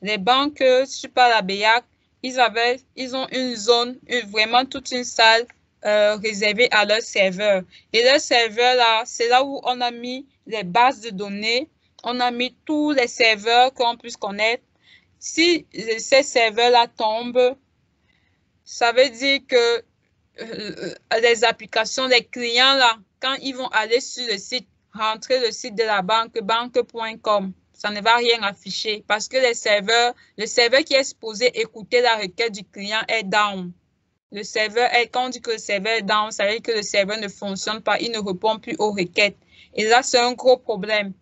Les banques, si je parle à BEAC, ils ont une zone, vraiment toute une salle réservée à leurs serveurs. Et leurs serveurs, là, c'est là où on a mis les bases de données. On a mis tous les serveurs qu'on puisse connaître. Si ces serveurs-là tombent, ça veut dire que les applications, les clients, là, quand ils vont aller sur le site, rentrer le site de la banque, banque.com, ça ne va rien afficher parce que le serveur qui est supposé écouter la requête du client est down. Quand on dit que le serveur est down, ça veut dire que le serveur ne fonctionne pas, il ne répond plus aux requêtes. Et là, c'est un gros problème.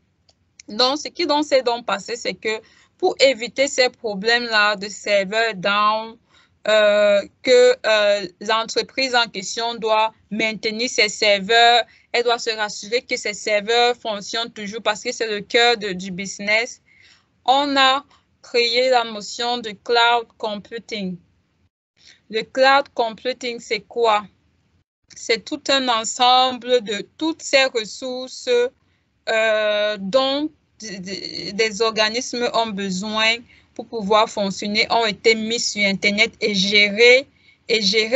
Donc, ce qui s'est donc passé, c'est que pour éviter ces problèmes-là de serveur down, l'entreprise en question doit maintenir ses serveurs, elle doit se rassurer que ces serveurs fonctionnent toujours parce que c'est le cœur du business. On a créé la notion de cloud computing. Le cloud computing, c'est quoi? C'est tout un ensemble de toutes ces ressources dont des organismes ont besoin pour pouvoir fonctionner, ont été mis sur Internet et gérés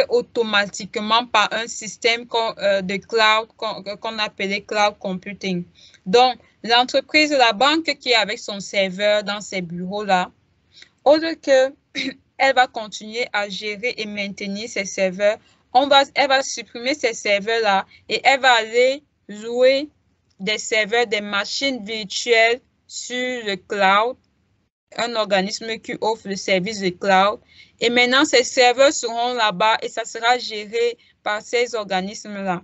automatiquement par un système de cloud qu'on appelait cloud computing. Donc, l'entreprise, la banque qui est avec son serveur dans ses bureaux-là, au lieu qu'elle va continuer à gérer et maintenir ses serveurs, elle va supprimer ces serveurs-là et elle va aller louer des serveurs, des machines virtuelles sur le cloud, un organisme qui offre le service de cloud. Et maintenant, ces serveurs seront là-bas et ça sera géré par ces organismes-là.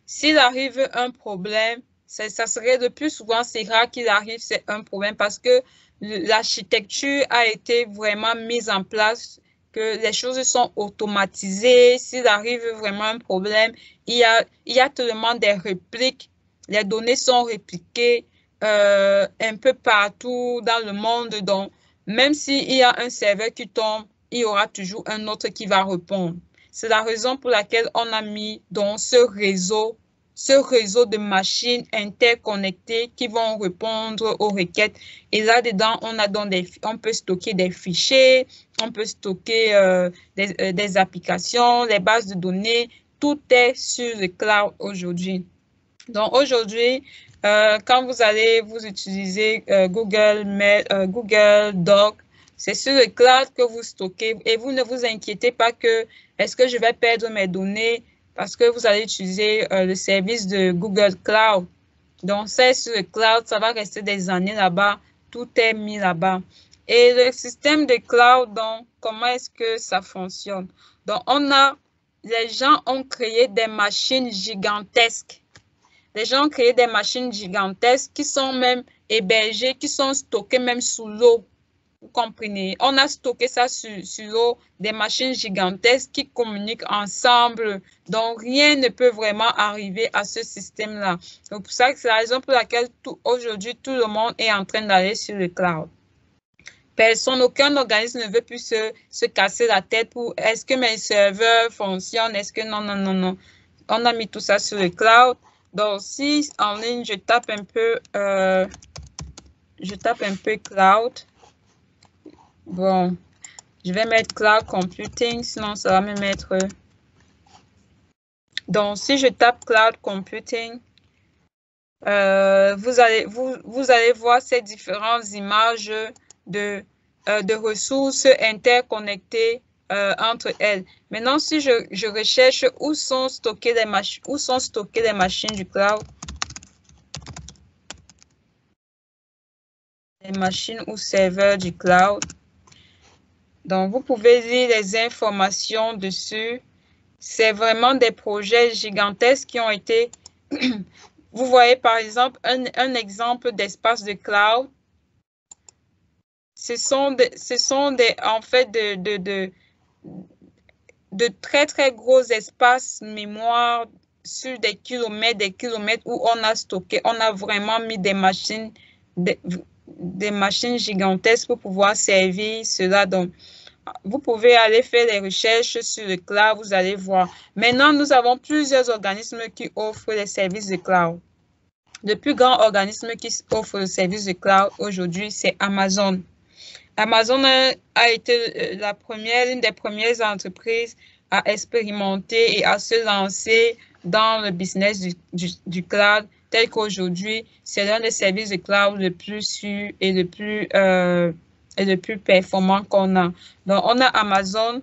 S'il arrive un problème, ça serait le plus souvent, c'est rare qu'il arrive, c'est un problème parce que l'architecture a été vraiment mise en place que les choses sont automatisées. S'il arrive vraiment un problème, il y a tellement des répliques. Les données sont répliquées un peu partout dans le monde. Donc, même s'il y a un serveur qui tombe, il y aura toujours un autre qui va répondre. C'est la raison pour laquelle on a mis dans ce réseau de machines interconnectées qui vont répondre aux requêtes. Et là-dedans, on peut stocker des fichiers, on peut stocker des applications, les bases de données. Tout est sur le cloud aujourd'hui. Donc, aujourd'hui, quand vous utilisez Google Mail, Google Doc, c'est sur le cloud que vous stockez et vous ne vous inquiétez pas que est-ce que je vais perdre mes données parce que vous allez utiliser le service de Google Cloud. Donc, c'est sur le cloud, ça va rester des années là-bas, tout est mis là-bas. Et le système de cloud, donc, comment est-ce que ça fonctionne? Donc, les gens ont créé des machines gigantesques. Les gens ont créé des machines gigantesques qui sont même hébergées, qui sont stockées même sous l'eau. Vous comprenez? On a stocké ça sur l'eau, des machines gigantesques qui communiquent ensemble. Donc, rien ne peut vraiment arriver à ce système-là. C'est pour ça que c'est la raison pour laquelle aujourd'hui, tout le monde est en train d'aller sur le cloud. Personne, aucun organisme ne veut plus se casser la tête pour est-ce que mes serveurs fonctionnent? Est-ce que non, non, non, non. On a mis tout ça sur le cloud. Donc, si en ligne, je tape un peu cloud. Bon, je vais mettre cloud computing, sinon ça va me mettre. Donc, si je tape cloud computing, vous allez voir ces différentes images de ressources interconnectées entre elles. Maintenant, si je recherche où sont stockées les machines du cloud, les machines ou serveurs du cloud. Donc, vous pouvez lire les informations dessus. C'est vraiment des projets gigantesques qui ont été... Vous voyez, par exemple, un exemple d'espace de cloud. Ce sont en fait de très, très gros espaces mémoire sur des kilomètres où on a stocké, on a vraiment mis des machines gigantesques pour pouvoir servir cela. Donc, vous pouvez aller faire des recherches sur le cloud, vous allez voir. Maintenant, nous avons plusieurs organismes qui offrent les services de cloud. Le plus grand organisme qui offre le service de cloud aujourd'hui, c'est Amazon. Amazon a été l'une des premières entreprises à expérimenter et à se lancer dans le business du cloud, tel qu'aujourd'hui, c'est l'un des services de cloud le plus sûr et le plus performant qu'on a. Donc, on a Amazon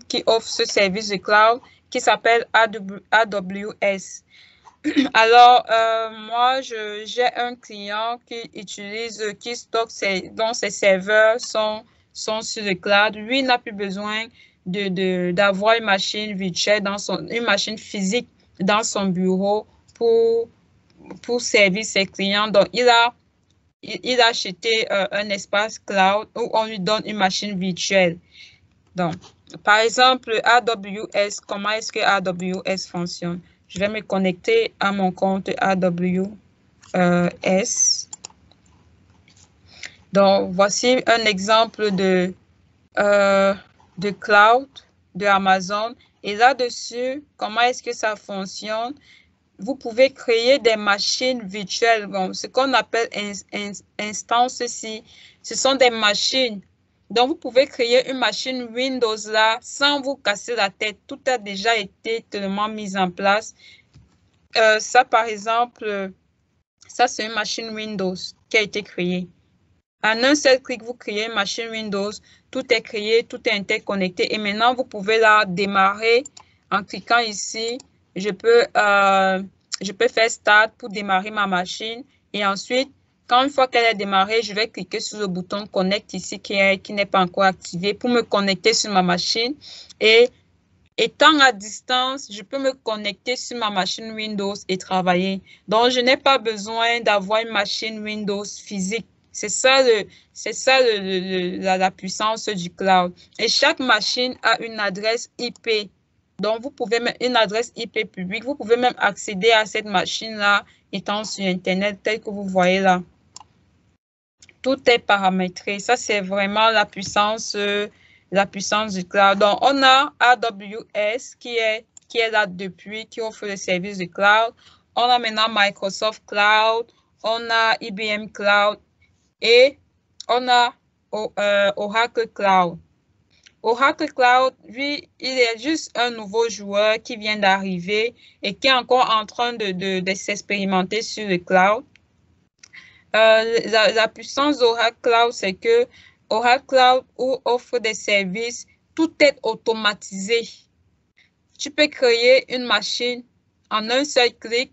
qui offre ce service de cloud qui s'appelle AWS. Alors, moi, j'ai un client qui stocke dont ses serveurs sont sur le cloud. Lui, il n'a plus besoin d'avoir une machine virtuelle une machine physique dans son bureau pour servir ses clients. Donc, il a acheté un espace cloud où on lui donne une machine virtuelle. Donc, par exemple, AWS, comment est-ce que AWS fonctionne? Je vais me connecter à mon compte AWS. Donc, voici un exemple de cloud de Amazon. Et là-dessus, comment est-ce que ça fonctionne? Vous pouvez créer des machines virtuelles. Bon, ce qu'on appelle instances ici, ce sont des machines. Donc, vous pouvez créer une machine Windows là sans vous casser la tête. Tout a déjà été tellement mis en place. Ça, par exemple, ça, c'est une machine Windows qui a été créée. En un seul clic, vous créez une machine Windows. Tout est créé, tout est interconnecté. Et maintenant, vous pouvez la démarrer en cliquant ici. Je peux faire Start pour démarrer ma machine. Et ensuite, une fois qu'elle est démarrée, je vais cliquer sur le bouton Connect ici qui n'est pas encore activé pour me connecter sur ma machine. Et étant à distance, je peux me connecter sur ma machine Windows et travailler. Donc, je n'ai pas besoin d'avoir une machine Windows physique. C'est ça, la puissance du cloud. Et chaque machine a une adresse IP. Donc, vous pouvez mettre une adresse IP publique. Vous pouvez même accéder à cette machine-là étant sur Internet, tel que vous voyez là. Tout est paramétré. Ça, c'est vraiment la puissance du cloud. Donc, on a AWS qui est là depuis, qui offre le service du cloud. On a maintenant Microsoft Cloud, on a IBM Cloud et on a Oracle Cloud. Oracle Cloud, lui, il est juste un nouveau joueur qui vient d'arriver et qui est encore en train de s'expérimenter sur le cloud. La puissance d'Oracle Cloud, c'est que Oracle Cloud offre des services, tout est automatisé. Tu peux créer une machine en un seul clic.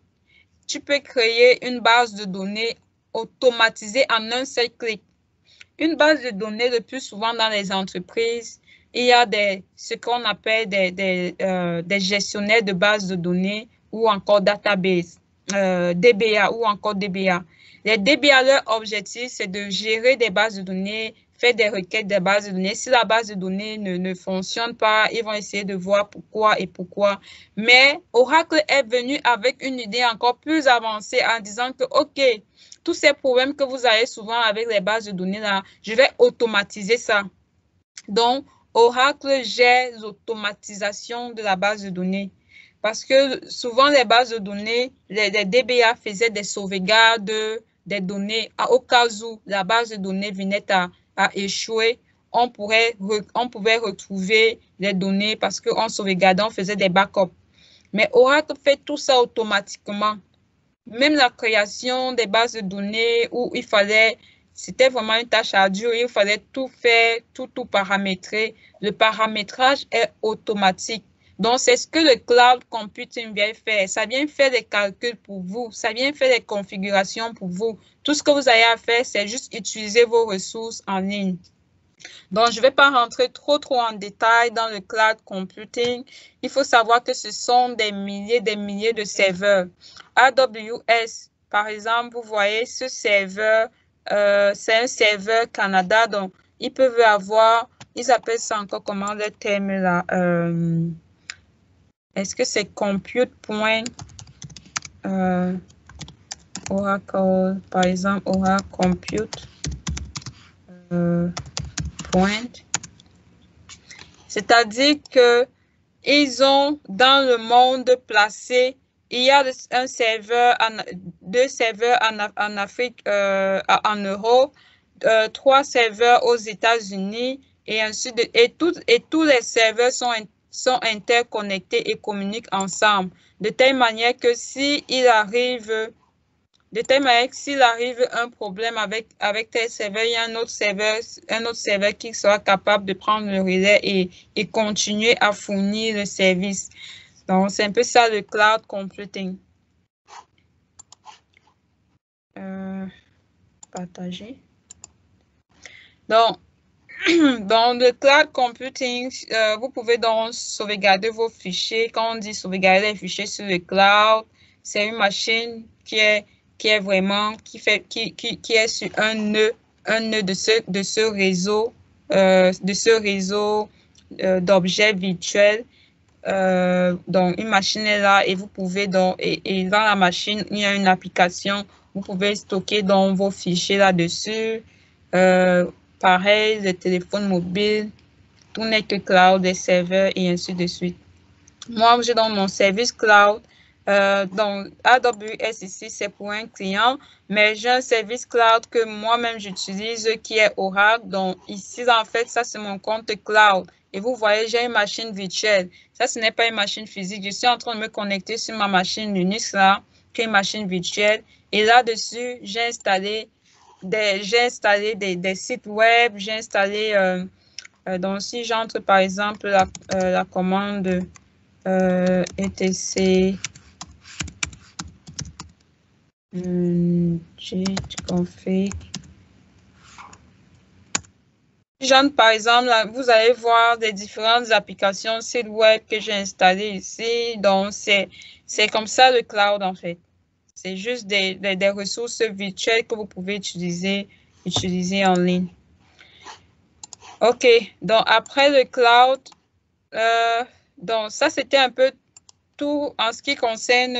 Tu peux créer une base de données automatisée en un seul clic. Une base de données, le plus souvent dans les entreprises, il y a ce qu'on appelle des gestionnaires de bases de données ou encore database, DBA ou encore DBA. Les DBA, leur objectif, c'est de gérer des bases de données, faire des requêtes des bases de données. Si la base de données ne fonctionne pas, ils vont essayer de voir pourquoi et pourquoi. Mais Oracle est venu avec une idée encore plus avancée en disant que, OK, tous ces problèmes que vous avez souvent avec les bases de données là, je vais automatiser ça. Donc, Oracle gère l'automatisation de la base de données. Parce que souvent, les bases de données, les DBA faisaient des sauvegardes des données au cas où la base de données venait à échouer. On pouvait retrouver les données parce qu'on sauvegardait, on faisait des backups. Mais Oracle fait tout ça automatiquement. Même la création des bases de données où c'était vraiment une tâche ardue, il fallait tout faire, tout paramétrer. Le paramétrage est automatique. Donc, c'est ce que le cloud computing vient faire. Ça vient faire des calculs pour vous. Ça vient faire des configurations pour vous. Tout ce que vous avez à faire, c'est juste utiliser vos ressources en ligne. Donc, je ne vais pas rentrer trop en détail dans le cloud computing. Il faut savoir que ce sont des milliers de serveurs. AWS, par exemple, vous voyez ce serveur, c'est un serveur Canada. Donc, ils peuvent avoir, ils appellent ça encore comment le terme là? Est-ce que c'est compute point? Oracle, par exemple, Oracle compute point. C'est-à-dire que ils ont dans le monde placé, il y a deux serveurs en Afrique, en Europe, 3 serveurs aux États-Unis et ainsi de et tous les serveurs sont interconnectés et communiquent ensemble de telle manière que s'il arrive un problème avec tel serveur, il y a un autre serveur qui sera capable de prendre le relais et continuer à fournir le service. Donc, c'est un peu ça le cloud computing. Partager. Donc, dans le cloud computing, vous pouvez donc sauvegarder vos fichiers. Quand on dit sauvegarder les fichiers sur le cloud, c'est une machine qui est sur un nœud de ce réseau d'objets virtuels. Donc, une machine est là et vous pouvez et dans la machine, il y a une application. Vous pouvez stocker donc vos fichiers là-dessus. Pareil, le téléphone mobile, tout n'est que cloud, des serveurs et ainsi de suite. Moi, j'ai dans mon service cloud. Donc, AWS ici, c'est pour un client, mais j'ai un service cloud que moi-même j'utilise qui est Oracle. Donc, ici, en fait, ça, c'est mon compte cloud. Et vous voyez, j'ai une machine virtuelle. Ça, ce n'est pas une machine physique. Je suis en train de me connecter sur ma machine Linux, là, qui est une machine virtuelle. Et là-dessus, j'ai installé des sites web. J'ai installé, donc, si j'entre, par exemple, la commande etc git-config. Par exemple, là, vous allez voir des différentes applications sites web que j'ai installées ici. Donc, c'est comme ça le cloud, en fait. C'est juste des ressources virtuelles que vous pouvez utiliser utiliser en ligne. OK, donc après le cloud, donc ça c'était un peu tout en ce qui concerne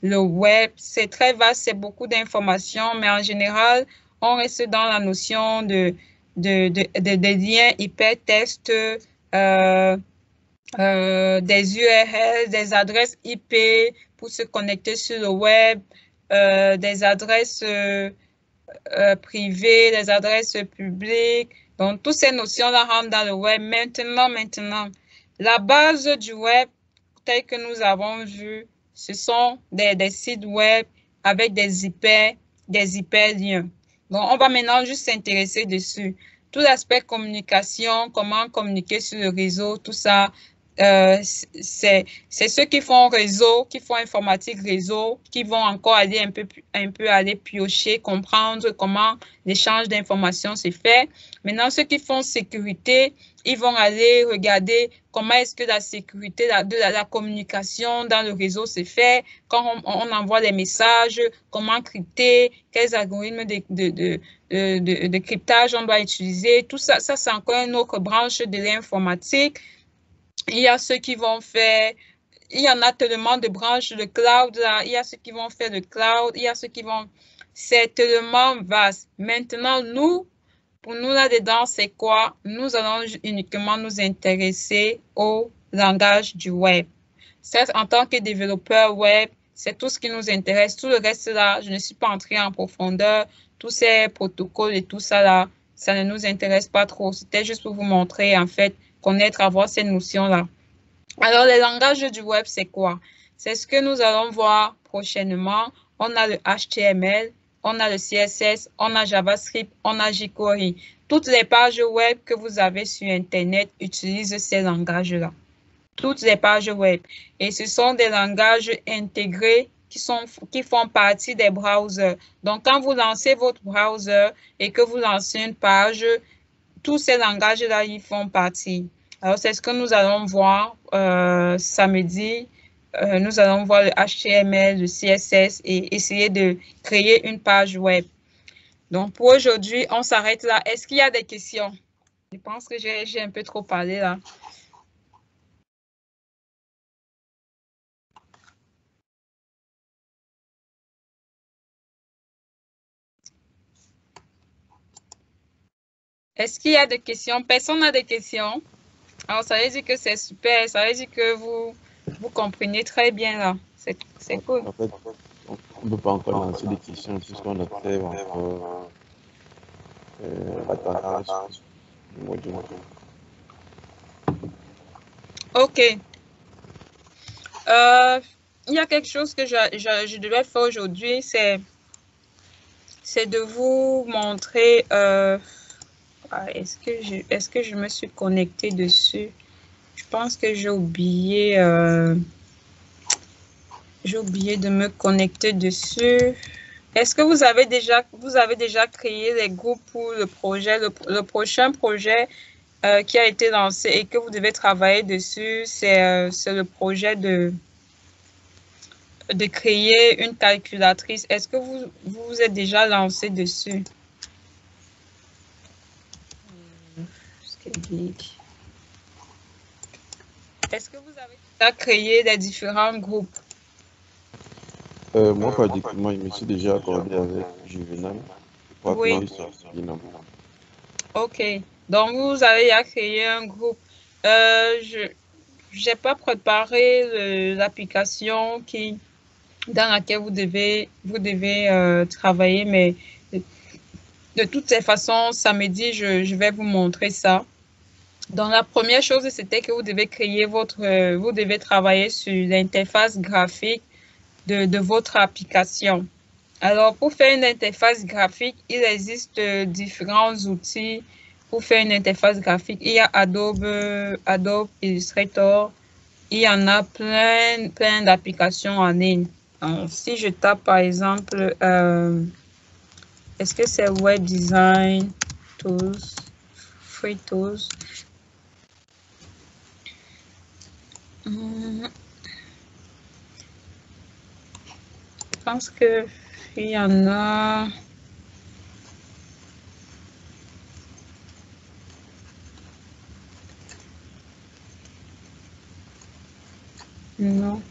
le web. C'est très vaste, c'est beaucoup d'informations, mais en général, on reste dans la notion des liens hypertextes, des URL, des adresses IP pour se connecter sur le web, des adresses privées, des adresses publiques. Donc, toutes ces notions-là rentrent dans le web. Maintenant, la base du web, tel que nous avons vu, ce sont des sites web avec des hyperliens. Donc, on va maintenant juste s'intéresser dessus. Tout l'aspect communication, comment communiquer sur le réseau, tout ça, c'est ceux qui font réseau, qui font informatique réseau, qui vont encore aller un peu aller piocher, comprendre comment l'échange d'informations se fait. Maintenant, ceux qui font sécurité, ils vont aller regarder comment est-ce que la sécurité de la communication dans le réseau se fait, quand on envoie des messages, comment crypter, quels algorithmes de cryptage on doit utiliser. Tout ça, c'est encore une autre branche de l'informatique. Il y a ceux qui vont faire, il y en a tellement de branches de cloud là, il y a ceux qui vont faire le cloud, il y a ceux qui vont, c'est tellement vaste. Maintenant, pour nous là-dedans, c'est quoi? Nous allons uniquement nous intéresser au langage du web. Certes, en tant que développeur web, c'est tout ce qui nous intéresse. Tout le reste là, je ne suis pas entrée en profondeur. Tous ces protocoles et tout ça là, ça ne nous intéresse pas trop. C'était juste pour vous montrer, en fait, connaître, avoir ces notions-là. Alors, les langages du web, c'est quoi? C'est ce que nous allons voir prochainement. On a le HTML, on a le CSS, on a JavaScript, on a jQuery. Toutes les pages web que vous avez sur Internet utilisent ces langages-là. Toutes les pages web. Et ce sont des langages intégrés qui font partie des browsers. Donc, quand vous lancez votre browser et que vous lancez une page, tous ces langages-là, ils font partie. Alors, c'est ce que nous allons voir samedi. Nous allons voir le HTML, le CSS et essayer de créer une page web. Donc, pour aujourd'hui, on s'arrête là. Est-ce qu'il y a des questions? Je pense que j'ai un peu trop parlé là. Est-ce qu'il y a des questions? Personne n'a des questions? Alors, ça veut dire que c'est super. Ça veut dire que vous comprenez très bien là. C'est cool. En fait, on ne peut pas encore lancer des questions puisqu'on observe encore la tendance du mois de juin. OK. Il y a quelque chose que je devais faire aujourd'hui, c'est de vous montrer. Est-ce que je me suis connectée dessus? Je pense que j'ai oublié de me connecter dessus. Est-ce que vous avez déjà créé les groupes pour le projet, le prochain projet qui a été lancé et que vous devez travailler dessus, c'est le projet de créer une calculatrice. Est-ce que vous êtes déjà lancé dessus? Est-ce que vous avez déjà créé les différents groupes? Moi, pratiquement, je me suis déjà accordé avec Juvenal. Oui. OK. Donc, vous avez déjà créé un groupe. Je n'ai pas préparé l'application dans laquelle vous devez travailler, mais de toutes les façons, samedi, je vais vous montrer ça. Donc, la première chose, c'était que vous devez créer vous devez travailler sur l'interface graphique de votre application. Alors, pour faire une interface graphique, il existe différents outils pour faire une interface graphique. Il y a Adobe Illustrator. Il y en a plein d'applications en ligne. Donc, si je tape, par exemple, est-ce que c'est Web Design Tools, Free Tools? Je pense que Puis, il y en a... Non.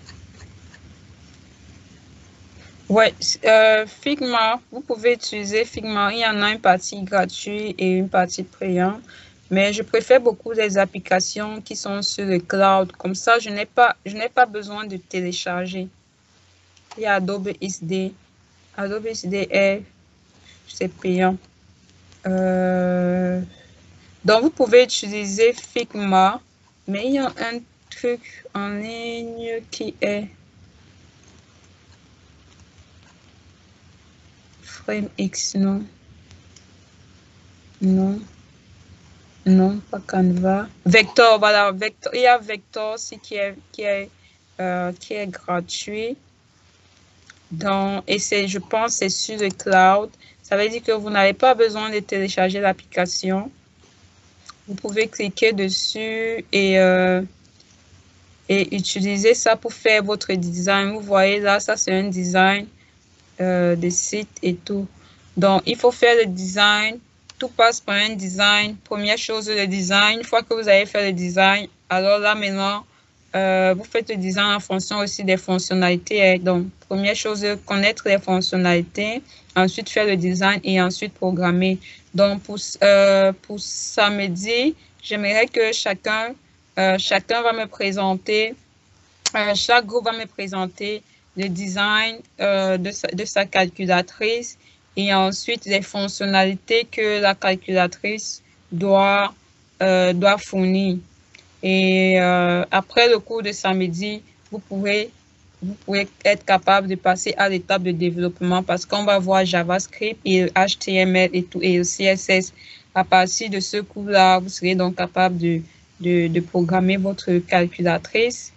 Ouais, Figma, vous pouvez utiliser Figma. Il y en a une partie gratuite et une partie payante. Mais je préfère beaucoup les applications qui sont sur le cloud. Comme ça, je n'ai pas besoin de télécharger. Il y a Adobe XD. Adobe XD c'est payant. Donc, vous pouvez utiliser Figma. Mais il y a un truc en ligne qui est FrameX, non. Non. Non, pas Canva. Vector, voilà, Vector. Il y a Vector aussi qui est gratuit. Donc, et je pense, c'est sur le cloud. Ça veut dire que vous n'avez pas besoin de télécharger l'application. Vous pouvez cliquer dessus et utiliser ça pour faire votre design. Vous voyez là, ça c'est un design de site et tout. Donc, il faut faire le design. Tout passe par un design. Première chose, le design. Une fois que vous avez fait le design, alors là, maintenant, vous faites le design en fonction aussi des fonctionnalités. Donc, première chose, connaître les fonctionnalités. Ensuite, faire le design et ensuite programmer. Donc, pour samedi, j'aimerais que chacun va me présenter, chaque groupe va me présenter le design de sa calculatrice et ensuite les fonctionnalités que la calculatrice doit fournir. Et après le cours de samedi, vous pouvez être capable de passer à l'étape de développement parce qu'on va voir JavaScript et HTML et tout et le CSS. À partir de ce cours-là, vous serez donc capable de programmer votre calculatrice.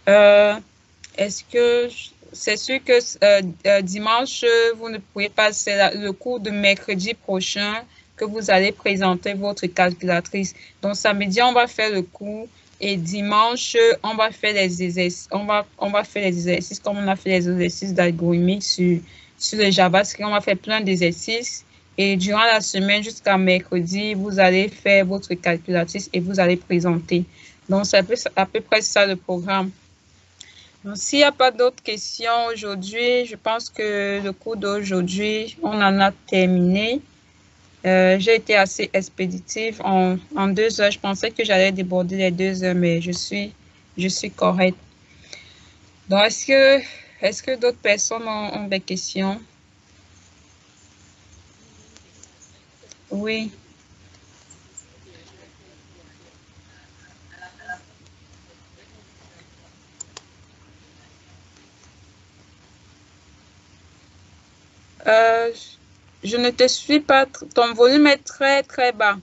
Est-ce que c'est sûr que dimanche, vous ne pouvez pas, c'est le cours de mercredi prochain que vous allez présenter votre calculatrice. Donc, samedi, on va faire le cours et dimanche, on va faire les exercices. On va faire les exercices comme on a fait les exercices d'algorithmique sur le JavaScript. On va faire plein d'exercices. Et durant la semaine jusqu'à mercredi, vous allez faire votre calculatrice et vous allez présenter. Donc, c'est à peu près ça le programme. S'il n'y a pas d'autres questions aujourd'hui, je pense que le cours d'aujourd'hui, on en a terminé. J'ai été assez expéditive. En 2 heures, je pensais que j'allais déborder les 2 heures, mais je suis correcte. Donc, est-ce que d'autres personnes ont des questions? Oui. Je ne te suis pas. Ton volume est très, très bas.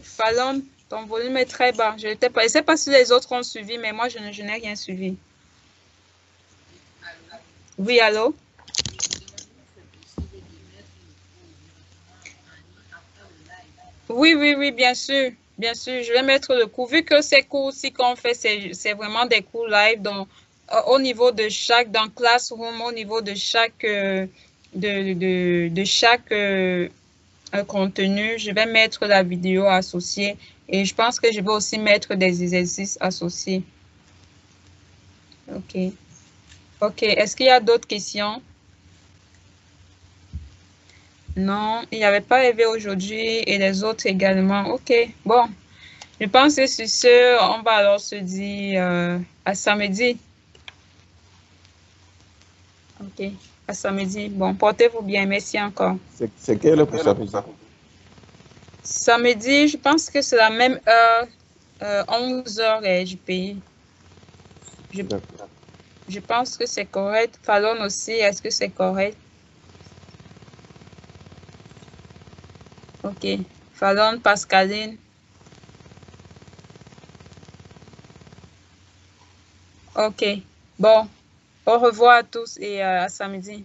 Fallon, ton volume est très bas. Je ne sais pas si les autres ont suivi, mais moi, je n'ai rien suivi. Oui, allô? Oui, bien sûr. Bien sûr, je vais mettre le cours. Vu que ces cours-ci qu'on fait, c'est vraiment des cours live. Donc, au niveau de chaque, dans Classroom, au niveau de chaque, contenu, je vais mettre la vidéo associée. Et je pense que je vais aussi mettre des exercices associés. OK. OK. Est-ce qu'il y a d'autres questions? Non, il n'y avait pas Eve aujourd'hui et les autres également. OK. Bon. Je pense que sur ce, on va alors se dire à samedi. OK. À samedi. Bon, portez-vous bien. Merci encore. C'est quelle heure pour samedi? Samedi, je pense que c'est la même heure, 11 heures du pays. Je pense que c'est correct. Fallon aussi, est-ce que c'est correct? OK. Fallon, Pascaline. OK. Bon. Au revoir à tous et à samedi.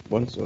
Bonne soirée.